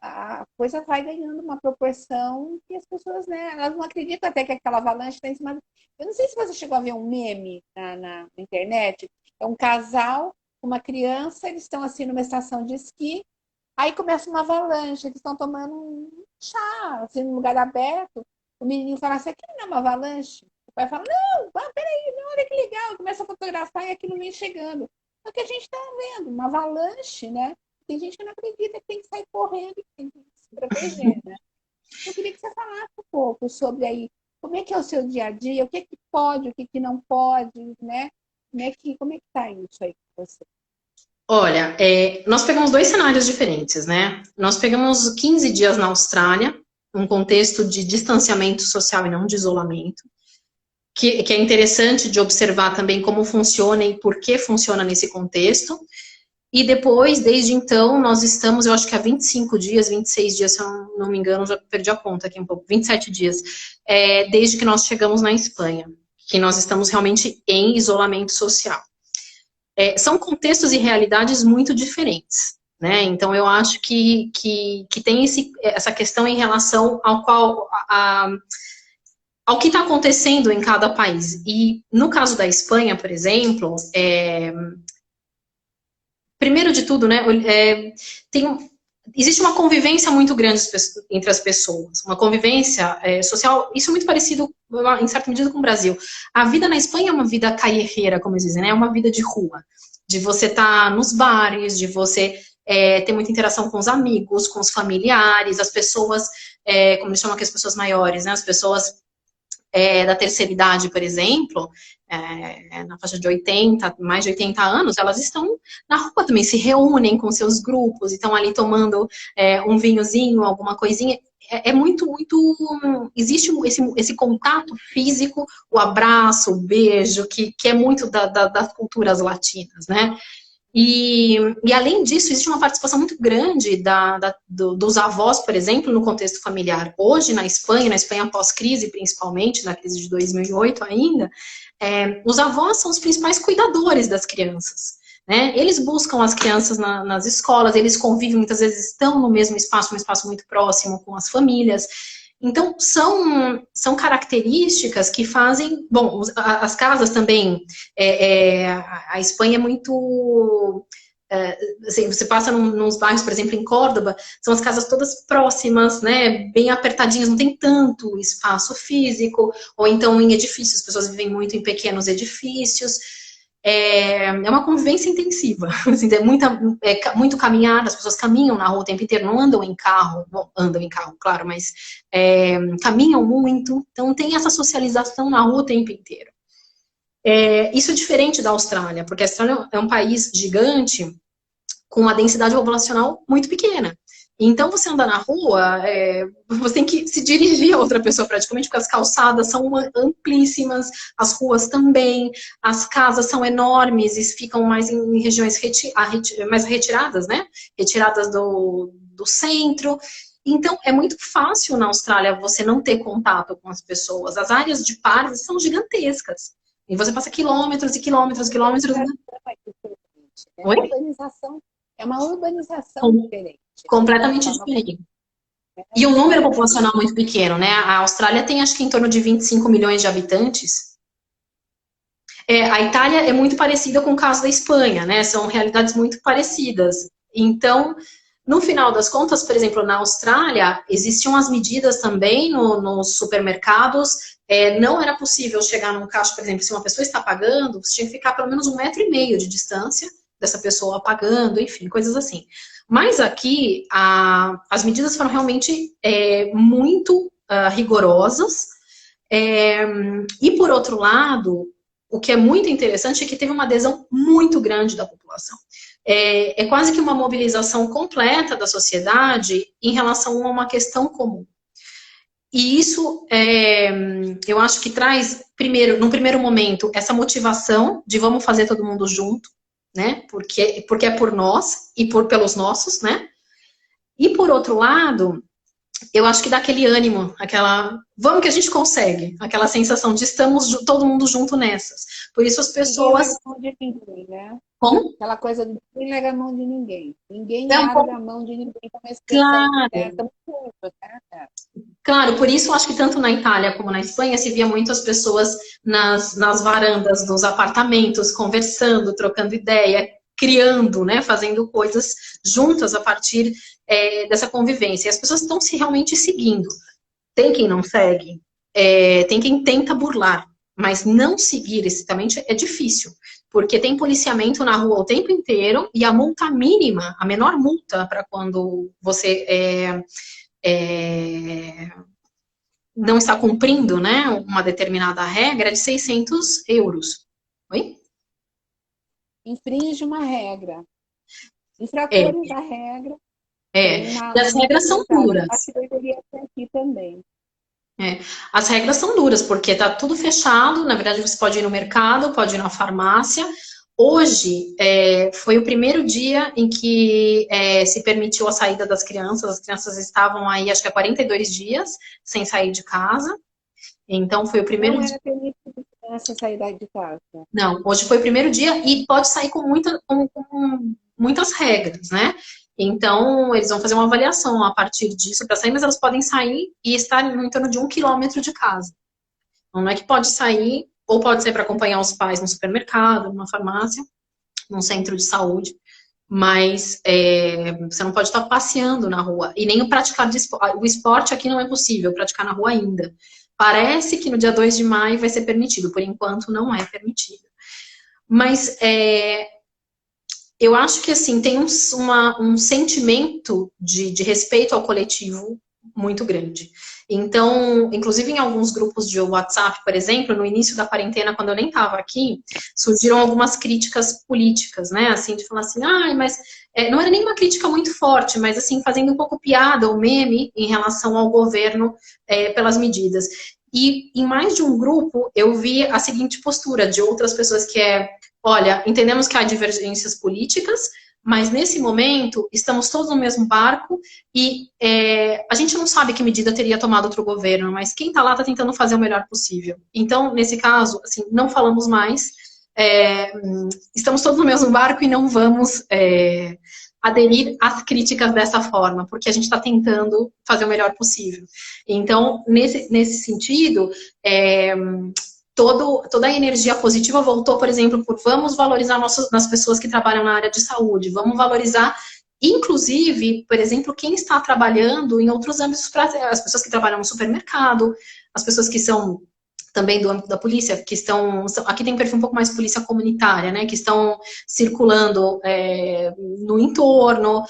a coisa vai ganhando uma proporção que as pessoas, né, elas não acreditam até que aquela avalanche está em cima. Eu não sei se você chegou a ver um meme na internet. É um casal, uma criança, eles estão assim numa estação de esqui, aí começa uma avalanche, eles estão tomando um chá, assim, num lugar aberto. O menininho fala assim, aquilo não é uma avalanche? O pai fala, não, peraí, não, olha que legal, começa a fotografar e aquilo vem chegando. É o que a gente está vendo, uma avalanche, né? Tem gente que não acredita que tem que sair correndo e tem que se proteger, né? Eu queria que você falasse um pouco sobre aí, como é que é o seu dia a dia, o que é que pode, o que é que não pode, né? Como é que tá isso aí com você? Olha, nós pegamos dois cenários diferentes, né? Nós pegamos 15 dias na Austrália, um contexto de distanciamento social e não de isolamento, que é interessante de observar também como funciona e por que funciona nesse contexto. E depois, desde então, nós estamos, eu acho que há 25 dias, 26 dias, se eu não me engano, já perdi a conta aqui um pouco, 27 dias, desde que nós chegamos na Espanha, que nós estamos realmente em isolamento social. São contextos e realidades muito diferentes, né? Então, eu acho que tem essa questão em relação ao que está acontecendo em cada país. E no caso da Espanha, por exemplo, primeiro de tudo, né, existe uma convivência muito grande entre as pessoas, uma convivência social, isso é muito parecido, em certa medida, com o Brasil. A vida na Espanha é uma vida callejera, como eles dizem, né, é uma vida de rua, de você estar nos bares, de você ter muita interação com os amigos, com os familiares, as pessoas, como eles chamam aqui as pessoas maiores, né, as pessoas da terceira idade, por exemplo, na faixa de 80, mais de 80 anos, elas estão na rua também, se reúnem com seus grupos, e estão ali tomando um vinhozinho, alguma coisinha. Muito, existe esse contato físico, o abraço, o beijo, que é muito das culturas latinas, né? E além disso, existe uma participação muito grande dos avós, por exemplo, no contexto familiar. Hoje, na Espanha pós-crise, principalmente, na crise de 2008 ainda, os avós são os principais cuidadores das crianças, né? Eles buscam as crianças nas escolas, eles convivem, muitas vezes estão no mesmo espaço, um espaço muito próximo com as famílias. Então, são características que fazem... Bom, as casas também... a Espanha é muito... assim, você passa nos bairros, por exemplo, em Córdoba, são as casas todas próximas, né, bem apertadinhas, não tem tanto espaço físico, ou então em edifícios, as pessoas vivem muito em pequenos edifícios. É uma convivência intensiva, assim, muito caminhada, as pessoas caminham na rua o tempo inteiro, não andam em carro, bom, andam em carro, claro, mas caminham muito, então tem essa socialização na rua o tempo inteiro. Isso é diferente da Austrália, porque a Austrália é um país gigante, com uma densidade populacional muito pequena. Então, você anda na rua, você tem que se dirigir a outra pessoa praticamente, porque as calçadas são amplíssimas, as ruas também, as casas são enormes e ficam mais em regiões mais retiradas, né? Retiradas do centro. Então, é muito fácil na Austrália você não ter contato com as pessoas. As áreas de parques são gigantescas. E você passa quilômetros e quilômetros, quilômetros. Oi? É uma urbanização diferente. Completamente diferente. E um número populacional muito pequeno, né? A Austrália tem, acho que, em torno de 25 milhões de habitantes. A Itália é muito parecida com o caso da Espanha, né? São realidades muito parecidas. Então, no final das contas, por exemplo, na Austrália, existiam as medidas também nos supermercados. Não era possível chegar num caixa, por exemplo, se uma pessoa está pagando, você tinha que ficar pelo menos 1,5 metro de distância dessa pessoa pagando, enfim, coisas assim. Mas aqui, as medidas foram realmente muito rigorosas. E, por outro lado, o que é muito interessante é que teve uma adesão muito grande da população. É quase que uma mobilização completa da sociedade em relação a uma questão comum. E isso, eu acho que traz, primeiro, num primeiro momento, essa motivação de vamos fazer todo mundo junto, né? Porque é por nós e pelos nossos, né? E por outro lado, eu acho que dá aquele ânimo, vamos que a gente consegue, aquela sensação de estamos todo mundo junto nessas. Por isso as Ninguém pessoas... larga a mão de ninguém, né? Como? Aquela coisa de ninguém larga a mão de ninguém. Ninguém É um larga pouco a mão de ninguém, é uma expressão claro. certa, muito, né? Claro, por isso eu acho que tanto na Itália como na Espanha se via muitas pessoas nas varandas dos apartamentos, conversando, trocando ideia, criando, né, fazendo coisas juntas a partir dessa convivência. E as pessoas estão se realmente seguindo. Tem quem não segue, tem quem tenta burlar, mas não seguir explicitamente é difícil, porque tem policiamento na rua o tempo inteiro e a multa mínima, a menor multa para quando você não está cumprindo, né, uma determinada regra é de 600 euros. Oi? Infringe uma regra. É, Infratores da regra é. tem E uma as multa regras são pesada. Acho duras. que deveria ser aqui também. É. As regras são duras, porque tá tudo fechado. Na verdade, você pode ir no mercado, pode ir na farmácia. Hoje foi o primeiro dia em que se permitiu a saída das crianças. As crianças estavam aí, acho que há 42 dias, sem sair de casa. Então, foi o primeiro Não dia. era permitido criança sair de casa. Não, hoje foi o primeiro dia e pode sair com muitas regras, né? Então, eles vão fazer uma avaliação a partir disso para sair, mas elas podem sair e estar no entorno de 1 quilômetro de casa. Não é que pode sair, ou pode sair para acompanhar os pais no supermercado, numa farmácia, num centro de saúde, mas você não pode estar passeando na rua. E nem o praticar o esporte aqui não é possível, praticar na rua ainda. Parece que no dia 2 de maio vai ser permitido, por enquanto não é permitido. Mas eu acho que assim tem um sentimento de respeito ao coletivo muito grande. Então, inclusive em alguns grupos de WhatsApp, por exemplo, no início da quarentena, quando eu nem estava aqui, surgiram algumas críticas políticas, né? Assim, de falar assim, mas não era nem uma crítica muito forte, mas assim, fazendo um pouco piada ou meme em relação ao governo pelas medidas. E em mais de um grupo, eu vi a seguinte postura de outras pessoas que olha, entendemos que há divergências políticas, mas nesse momento estamos todos no mesmo barco e a gente não sabe que medida teria tomado outro governo, mas quem está lá está tentando fazer o melhor possível. Então, nesse caso, assim, não falamos mais, estamos todos no mesmo barco e não vamos aderir às críticas dessa forma, porque a gente está tentando fazer o melhor possível. Então, nesse sentido, toda a energia positiva voltou, por exemplo, por vamos valorizar nas pessoas que trabalham na área de saúde, vamos valorizar, inclusive, por exemplo, quem está trabalhando em outros âmbitos, as pessoas que trabalham no supermercado, as pessoas que são também do âmbito da polícia, que aqui tem um perfil um pouco mais polícia comunitária, né, que estão circulando no entorno,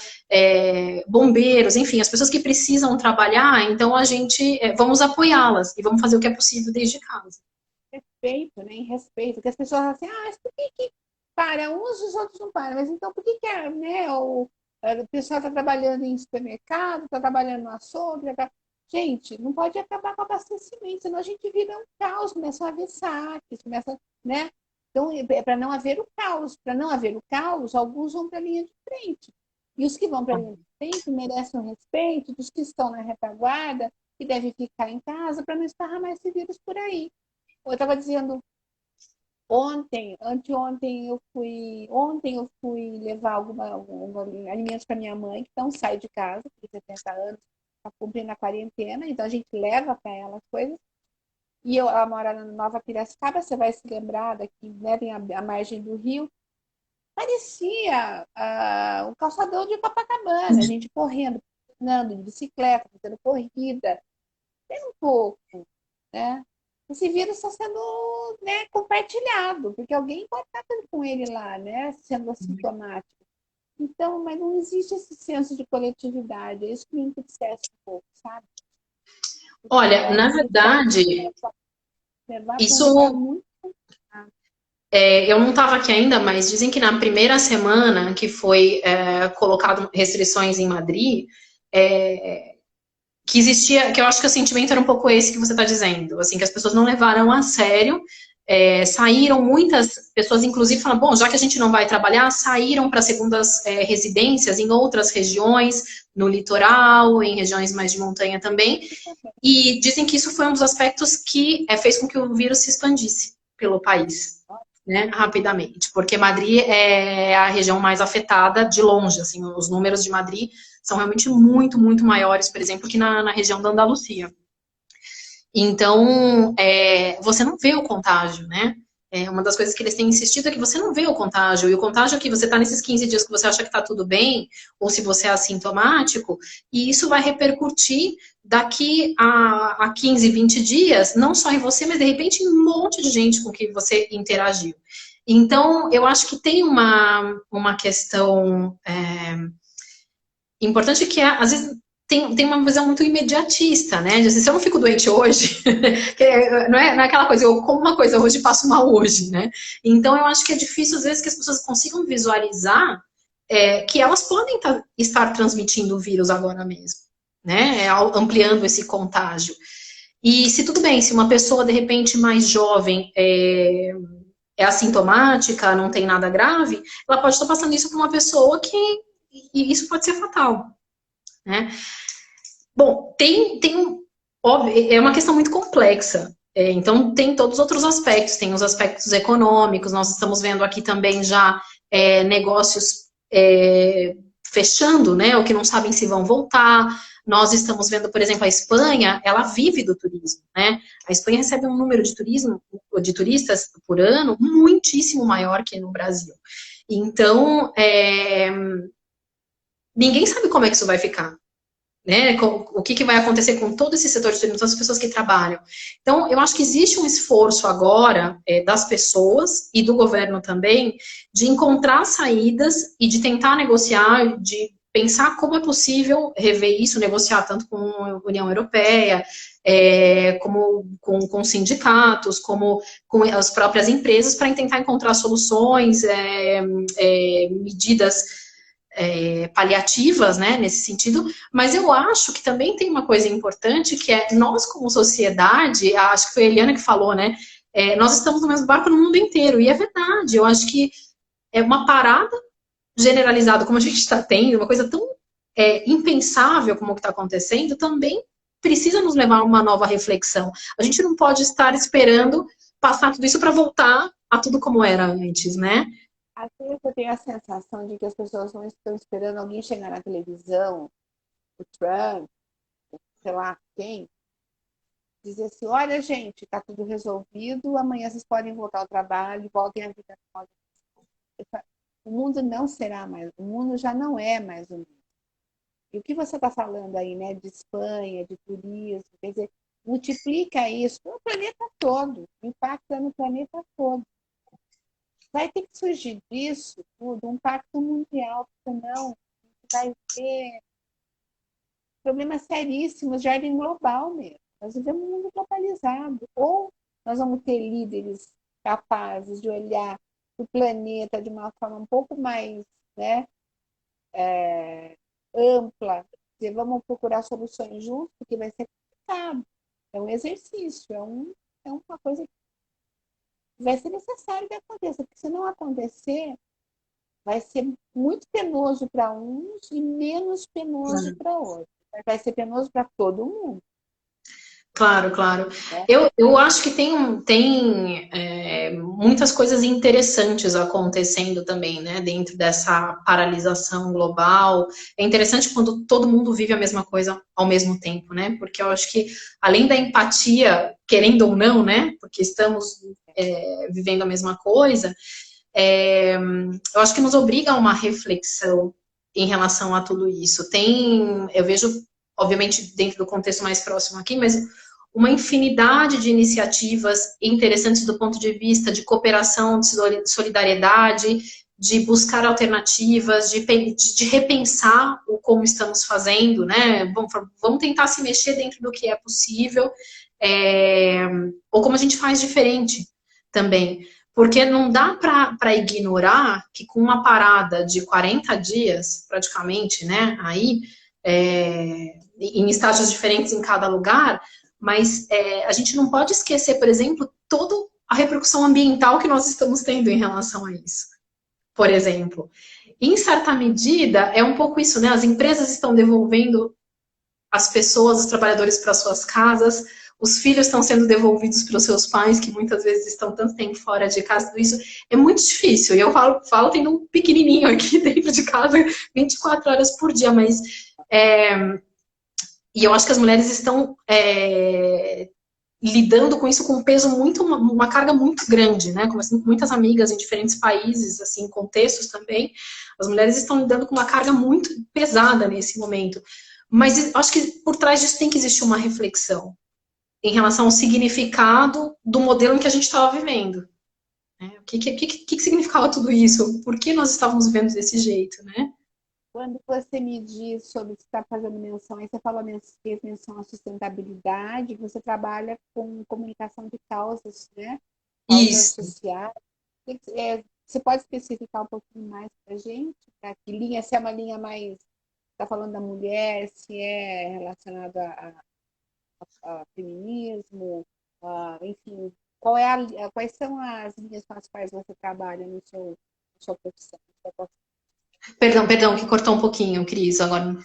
bombeiros, enfim, as pessoas que precisam trabalhar, então a gente, vamos apoiá-las e vamos fazer o que é possível desde casa. Respeito, né? Em respeito, porque as pessoas falam assim, mas por que para uns e os outros não param? Mas então por que né, o pessoal está trabalhando em supermercado, está trabalhando no açougue, gente, não pode acabar com o abastecimento, senão a gente vira um caos, começa a haver saques, começa, né? Então, para não haver o caos, alguns vão para a linha de frente. E os que vão para a linha de frente merecem o respeito dos que estão na retaguarda, que devem ficar em casa para não esparramar esse vírus por aí. Eu estava dizendo, ontem eu fui levar alguns alimentos para minha mãe, que não sai de casa, tem 70 anos, está cumprindo a quarentena, então a gente leva para ela as coisas. E ela mora na Nova Piracicaba, você vai se lembrar daqui, né, tem a margem do rio. Parecia o calçadão de Copacabana, a gente correndo, andando de bicicleta, fazendo corrida, tem um pouco, né? Esse vírus está sendo, né, compartilhado, porque alguém pode estar com ele lá, né, sendo assintomático. Então, mas não existe esse senso de coletividade, é isso que me entristece um pouco, sabe? Porque Olha, na verdade, levar para um lugar isso muito complicado. Eu não estava aqui ainda, mas dizem que na primeira semana que foi colocado restrições em Madrid, que existia, que eu acho que o sentimento era um pouco esse que você está dizendo, assim, que as pessoas não levaram a sério, saíram muitas pessoas, inclusive, falando, bom, já que a gente não vai trabalhar, saíram para segundas residências em outras regiões, no litoral, em regiões mais de montanha também, e dizem que isso foi um dos aspectos que fez com que o vírus se expandisse pelo país, né, rapidamente, porque Madrid é a região mais afetada de longe, assim, os números de Madrid são realmente muito, muito maiores, por exemplo, que na região da Andalucia. Então, você não vê o contágio, né? Uma das coisas que eles têm insistido é que você não vê o contágio, e o contágio é que você está nesses 15 dias que você acha que está tudo bem, ou se você é assintomático, e isso vai repercutir daqui a 15, 20 dias, não só em você, mas de repente em um monte de gente com que você interagiu. Então, eu acho que tem uma questão importante que às vezes, tem uma visão muito imediatista, né? De, assim, se eu não fico doente hoje, não é aquela coisa, eu como uma coisa hoje e passo mal hoje, né? Então, eu acho que é difícil, às vezes, que as pessoas consigam visualizar que elas podem estar transmitindo o vírus agora mesmo, né? Ampliando esse contágio. E se tudo bem, se uma pessoa, de repente, mais jovem é assintomática, não tem nada grave, ela pode estar passando isso para uma pessoa que... E isso pode ser fatal, né? Bom, óbvio, é uma questão muito complexa. Então, tem todos os outros aspectos, tem os aspectos econômicos, nós estamos vendo aqui também já negócios fechando, né, ou que não sabem se vão voltar. Nós estamos vendo, por exemplo, a Espanha, ela vive do turismo, né? A Espanha recebe um número de turistas por ano muitíssimo maior que no Brasil. Então, ninguém sabe como é que isso vai ficar. Né, o que vai acontecer com todo esse setor de turismo, as pessoas que trabalham. Então, eu acho que existe um esforço agora das pessoas e do governo também de encontrar saídas e de tentar negociar, de pensar como é possível rever isso, negociar tanto com a União Europeia, como com sindicatos, como com as próprias empresas, para tentar encontrar soluções, medidas paliativas, né, nesse sentido, mas eu acho que também tem uma coisa importante, que é nós como sociedade, acho que foi a Eliana que falou, né, nós estamos no mesmo barco no mundo inteiro, e é verdade, eu acho que é uma parada generalizada, como a gente está tendo, uma coisa tão impensável como o que está acontecendo, também precisa nos levar a uma nova reflexão. A gente não pode estar esperando passar tudo isso para voltar a tudo como era antes, né? Às vezes eu tenho a sensação de que as pessoas não estão esperando alguém chegar na televisão, o Trump, sei lá quem, dizer assim, olha gente, está tudo resolvido, amanhã vocês podem voltar ao trabalho, voltem à vida normal. O mundo não será mais, o mundo já não é mais o mesmo. E o que você está falando aí, né, de Espanha, de turismo, quer dizer, multiplica isso no planeta todo, impacta no planeta todo. Vai ter que surgir disso tudo um pacto mundial, senão vai ter problemas seríssimos de ordem global mesmo. Nós vivemos um mundo globalizado. Ou nós vamos ter líderes capazes de olhar o planeta de uma forma um pouco mais, né, ampla, dizer, vamos procurar soluções juntos, porque vai ser complicado. É um exercício, é uma coisa que vai ser necessário que aconteça, porque se não acontecer, vai ser muito penoso para uns e menos penoso para outros. Vai ser penoso para todo mundo. Claro, claro. Eu acho que tem muitas coisas interessantes acontecendo também, né, dentro dessa paralisação global. É interessante quando todo mundo vive a mesma coisa ao mesmo tempo, né, porque eu acho que, além da empatia, querendo ou não, né, porque estamos vivendo a mesma coisa, eu acho que nos obriga a uma reflexão em relação a tudo isso. Eu vejo, obviamente, dentro do contexto mais próximo aqui, mas uma infinidade de iniciativas interessantes do ponto de vista de cooperação, de solidariedade, de buscar alternativas, de repensar o como estamos fazendo, né? Vamos tentar se mexer dentro do que é possível, ou como a gente faz diferente também. Porque não dá para ignorar que com uma parada de 40 dias, praticamente, né, aí, em estágios diferentes em cada lugar, mas a gente não pode esquecer, por exemplo, toda a repercussão ambiental que nós estamos tendo em relação a isso. Por exemplo, em certa medida, é um pouco isso, né? As empresas estão devolvendo as pessoas, os trabalhadores para suas casas, os filhos estão sendo devolvidos para os seus pais, que muitas vezes estão tanto tempo fora de casa, tudo isso é muito difícil. E eu falo tendo um pequenininho aqui dentro de casa, 24 horas por dia, mas... e eu acho que as mulheres estão lidando com isso com um peso muito, uma carga muito grande, né? Como assim, muitas amigas em diferentes países, assim, contextos também, as mulheres estão lidando com uma carga muito pesada nesse momento. Mas acho que por trás disso tem que existir uma reflexão em relação ao significado do modelo em que a gente estava vivendo. Né? O que significava tudo isso? Por que nós estávamos vivendo desse jeito, né? Quando você me diz sobre você está fazendo menção, aí você falou fez menção à sustentabilidade, você trabalha com comunicação de causas, né? Causas Isso. sociais. Você pode especificar um pouquinho mais para a gente? Para que linha, se é uma linha mais, está falando da mulher, se é relacionado a feminismo, enfim, quais são as linhas com as quais você trabalha no na sua profissão? Perdão, que cortou um pouquinho, Cris, agora.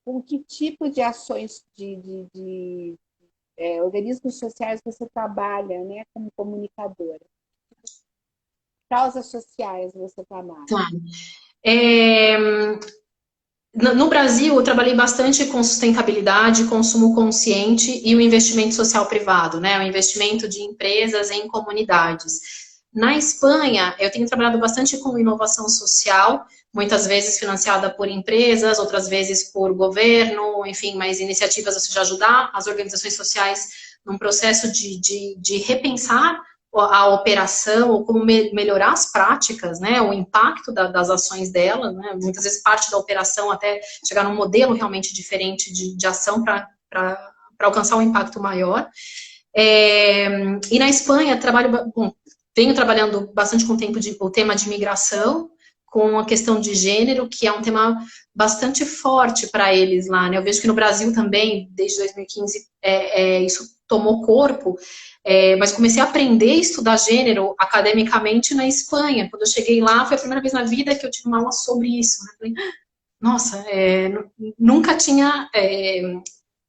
Com que tipo de ações de organismos sociais você trabalha, né, como comunicadora? Causas sociais você trabalha? Tá. No Brasil, eu trabalhei bastante com sustentabilidade, consumo consciente e o investimento social privado, né? O investimento de empresas em comunidades. Na Espanha, eu tenho trabalhado bastante com inovação social, muitas vezes financiada por empresas, outras vezes por governo, enfim, mas iniciativas de ajudar as organizações sociais num processo de repensar a operação, ou como melhorar as práticas, né, o impacto das ações dela, né, muitas vezes parte da operação até chegar num modelo realmente diferente de ação para alcançar um impacto maior. E na Espanha, venho trabalhando bastante com o tema de migração, com a questão de gênero, que é um tema bastante forte para eles lá, né? Eu vejo que no Brasil também, desde 2015, isso tomou corpo, mas comecei a aprender a estudar gênero academicamente na Espanha. Quando eu cheguei lá, foi a primeira vez na vida que eu tive uma aula sobre isso. Né? Falei, nossa, nunca tinha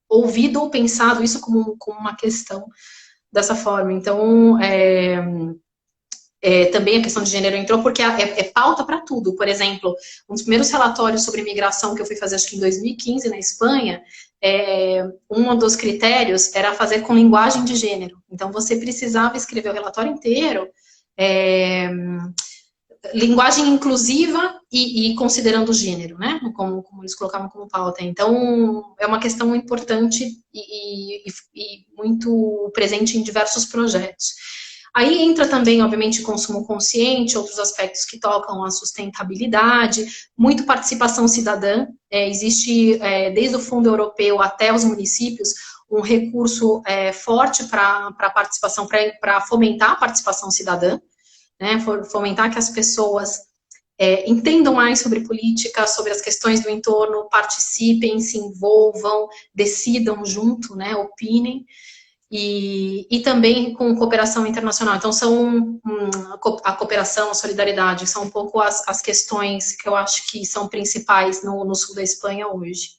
ouvido ou pensado isso como uma questão dessa forma. Então, também a questão de gênero entrou porque é pauta para tudo. Por exemplo, um dos primeiros relatórios sobre migração que eu fui fazer, acho que em 2015, na Espanha, um dos critérios era fazer com linguagem de gênero. Então, você precisava escrever o relatório inteiro, linguagem inclusiva e considerando o gênero, né? Como eles colocavam como pauta. Então, é uma questão importante e muito presente em diversos projetos. Aí entra também, obviamente, consumo consciente, outros aspectos que tocam a sustentabilidade, muito participação cidadã. Existe, desde o Fundo Europeu até os municípios, um recurso forte para a participação, para fomentar a participação cidadã, né, fomentar que as pessoas entendam mais sobre política, sobre as questões do entorno, participem, se envolvam, decidam junto, né, opinem. E também com cooperação internacional. Então, a cooperação, a solidariedade, são um pouco as questões que eu acho que são principais no sul da Espanha hoje.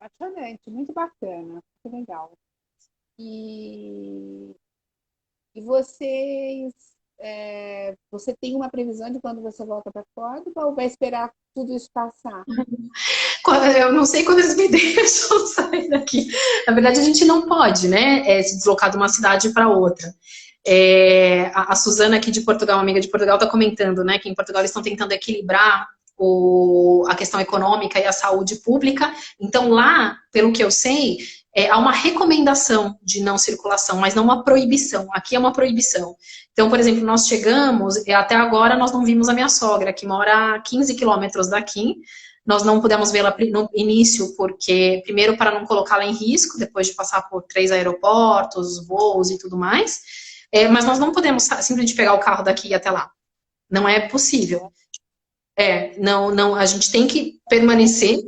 Apaixonante, muito bacana, muito legal. E vocês, você tem uma previsão de quando você volta para Córdoba ou vai esperar tudo isso passar? Eu não sei quando eles me deixam sair daqui. Na verdade, a gente não pode, né, se deslocar de uma cidade para outra. A Suzana aqui de Portugal, uma amiga de Portugal, está comentando, né, que em Portugal eles estão tentando equilibrar a questão econômica e a saúde pública. Então, lá, pelo que eu sei, há uma recomendação de não circulação, mas não uma proibição. Aqui é uma proibição. Então, por exemplo, nós chegamos, e até agora nós não vimos a minha sogra, que mora a 15 quilômetros daqui. Nós não pudemos vê-la no início, porque, primeiro, para não colocá-la em risco, depois de passar por 3 aeroportos, voos e tudo mais, Mas nós não podemos simplesmente pegar o carro daqui e ir até lá. Não é possível. Não, a gente tem que permanecer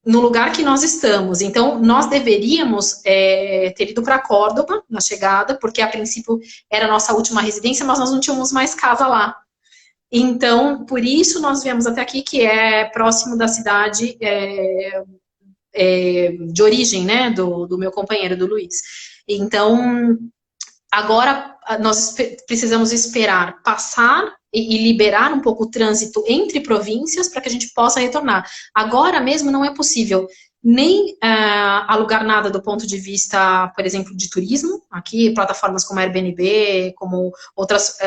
no lugar que nós estamos. Então, nós deveríamos ter ido para Córdoba na chegada, porque a princípio era a nossa última residência, mas nós não tínhamos mais casa lá. Então, por isso nós viemos até aqui, que é próximo da cidade de origem, né, do meu companheiro, do Luiz. Então, agora nós precisamos esperar passar e liberar um pouco o trânsito entre províncias para que a gente possa retornar. Agora mesmo não é possível nem alugar nada do ponto de vista, por exemplo, de turismo. Aqui, plataformas como Airbnb, como outras,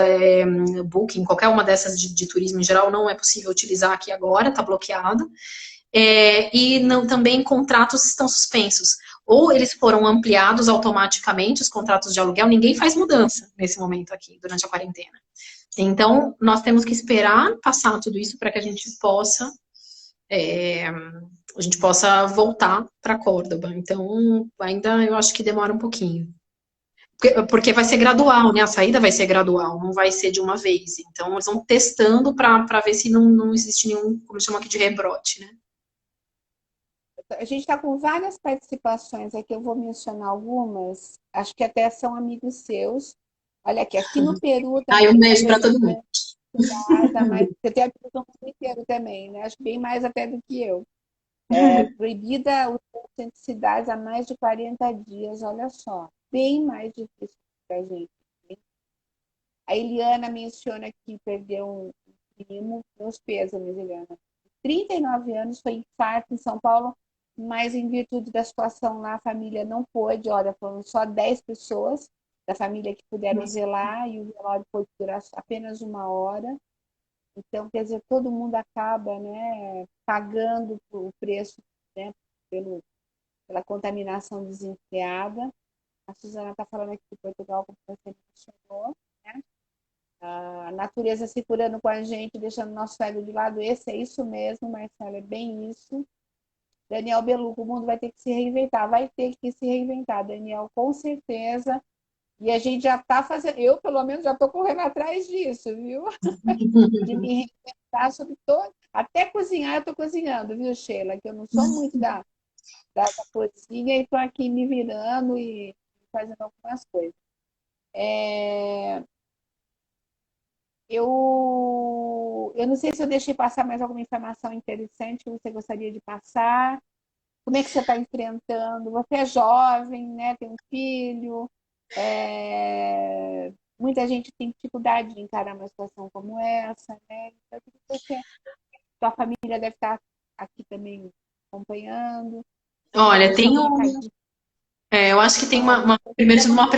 Booking, qualquer uma dessas de turismo em geral, não é possível utilizar aqui agora, está bloqueado. E também contratos estão suspensos. Ou eles foram ampliados automaticamente, os contratos de aluguel, ninguém faz mudança nesse momento aqui, durante a quarentena. Então, nós temos que esperar passar tudo isso para que a gente possa voltar para Córdoba. Então, ainda eu acho que demora um pouquinho. Porque vai ser gradual, né? A saída vai ser gradual, não vai ser de uma vez. Então, eles vão testando para ver se não existe nenhum, como chama aqui, de rebrote, né? A gente está com várias participações aqui, eu vou mencionar algumas, acho que até são amigos seus. Olha aqui no Peru também. Um beijo para todo mundo. Você tem amigos no mundo inteiro também, né? Acho bem mais até do que eu. Proibida o centro de cidades há mais de 40 dias, olha só. Bem mais difícil para a gente. A Eliana menciona que perdeu um primo, meus pêsames, Eliana. 39 anos, foi infarto em São Paulo, mas em virtude da situação lá, a família não pôde, olha, foram só 10 pessoas da família que puderam velar, e o velório pôde durar apenas 1 hora. Então, quer dizer, todo mundo acaba, né, pagando o preço, né, pela contaminação desenfreada. A Suzana está falando aqui de Portugal, como você mencionou, né? A natureza se curando com a gente, deixando nosso ego de lado. Esse é isso mesmo, Marcelo, é bem isso. Daniel Beluco, o mundo vai ter que se reinventar, vai ter que se reinventar, Daniel, com certeza. E a gente já está fazendo, eu pelo menos já estou correndo atrás disso, viu? De me reinventar sobre todo. Até cozinhar eu estou cozinhando, viu, Sheila? Que eu não sou muito da cozinha e estou aqui me virando e fazendo algumas coisas. Eu não sei se eu deixei passar mais alguma informação interessante que você gostaria de passar. Como é que você está enfrentando? Você é jovem, né? Tem um filho. Muita gente tem dificuldade de encarar uma situação como essa, né? Então, sua família deve estar aqui também acompanhando. Olha, eu acho que tem primeiro uma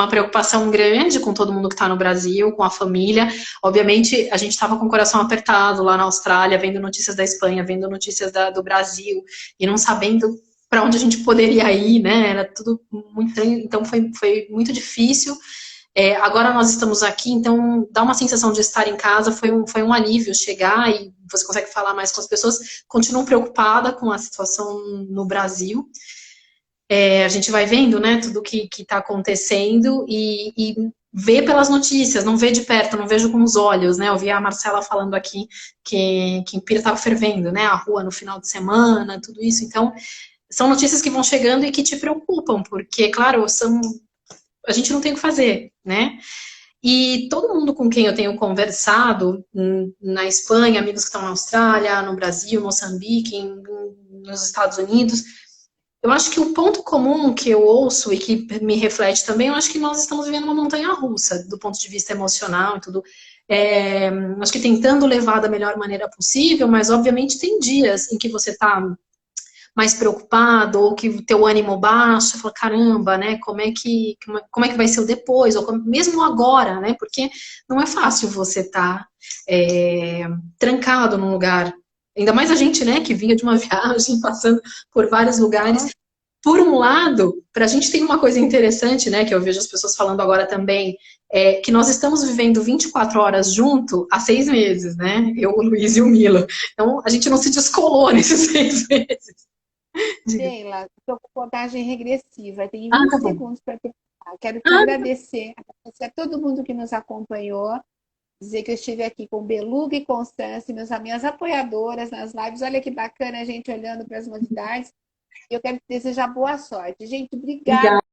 preocupação grande com todo mundo que está no Brasil, com a família. Obviamente, a gente estava com o coração apertado lá na Austrália, vendo notícias da Espanha, vendo notícias do Brasil, e não sabendo para onde a gente poderia ir, né? Era tudo muito estranho, então foi muito difícil. Agora nós estamos aqui, então dá uma sensação de estar em casa, foi um alívio chegar e você consegue falar mais com as pessoas. Continuo preocupada com a situação no Brasil. A gente vai vendo, né, tudo que está acontecendo e vê pelas notícias, não vê de perto, não vejo com os olhos, né? Eu vi a Marcela falando aqui que em Pira estava fervendo, né? A rua no final de semana, tudo isso. Então, são notícias que vão chegando e que te preocupam, porque, claro, a gente não tem o que fazer, né? E todo mundo com quem eu tenho conversado, na Espanha, amigos que estão na Austrália, no Brasil, Moçambique, nos Estados Unidos, eu acho que o ponto comum que eu ouço e que me reflete também, eu acho que nós estamos vivendo uma montanha-russa, do ponto de vista emocional e tudo. Acho que tentando levar da melhor maneira possível, mas obviamente tem dias em que você está mais preocupado, ou que o teu ânimo baixa, fala, caramba, né, como é que vai ser o depois, ou mesmo agora, né, porque não é fácil você estar trancado num lugar, ainda mais a gente, né, que vinha de uma viagem, passando por vários lugares. Por um lado, para a gente tem uma coisa interessante, né, que eu vejo as pessoas falando agora também, que nós estamos vivendo 24 horas junto há 6 meses, né, eu, o Luiz e o Milo. Então, a gente não se descolou nesses 6 meses. Sheila, estou com contagem regressiva. Tem 20 segundos para ter Quero te agradecer a todo mundo que nos acompanhou, dizer que eu estive aqui com Beluga e Constância, minhas apoiadoras nas lives. Olha que bacana a gente olhando para as novidades. Eu quero te desejar boa sorte. Gente, obrigada. Obrigada.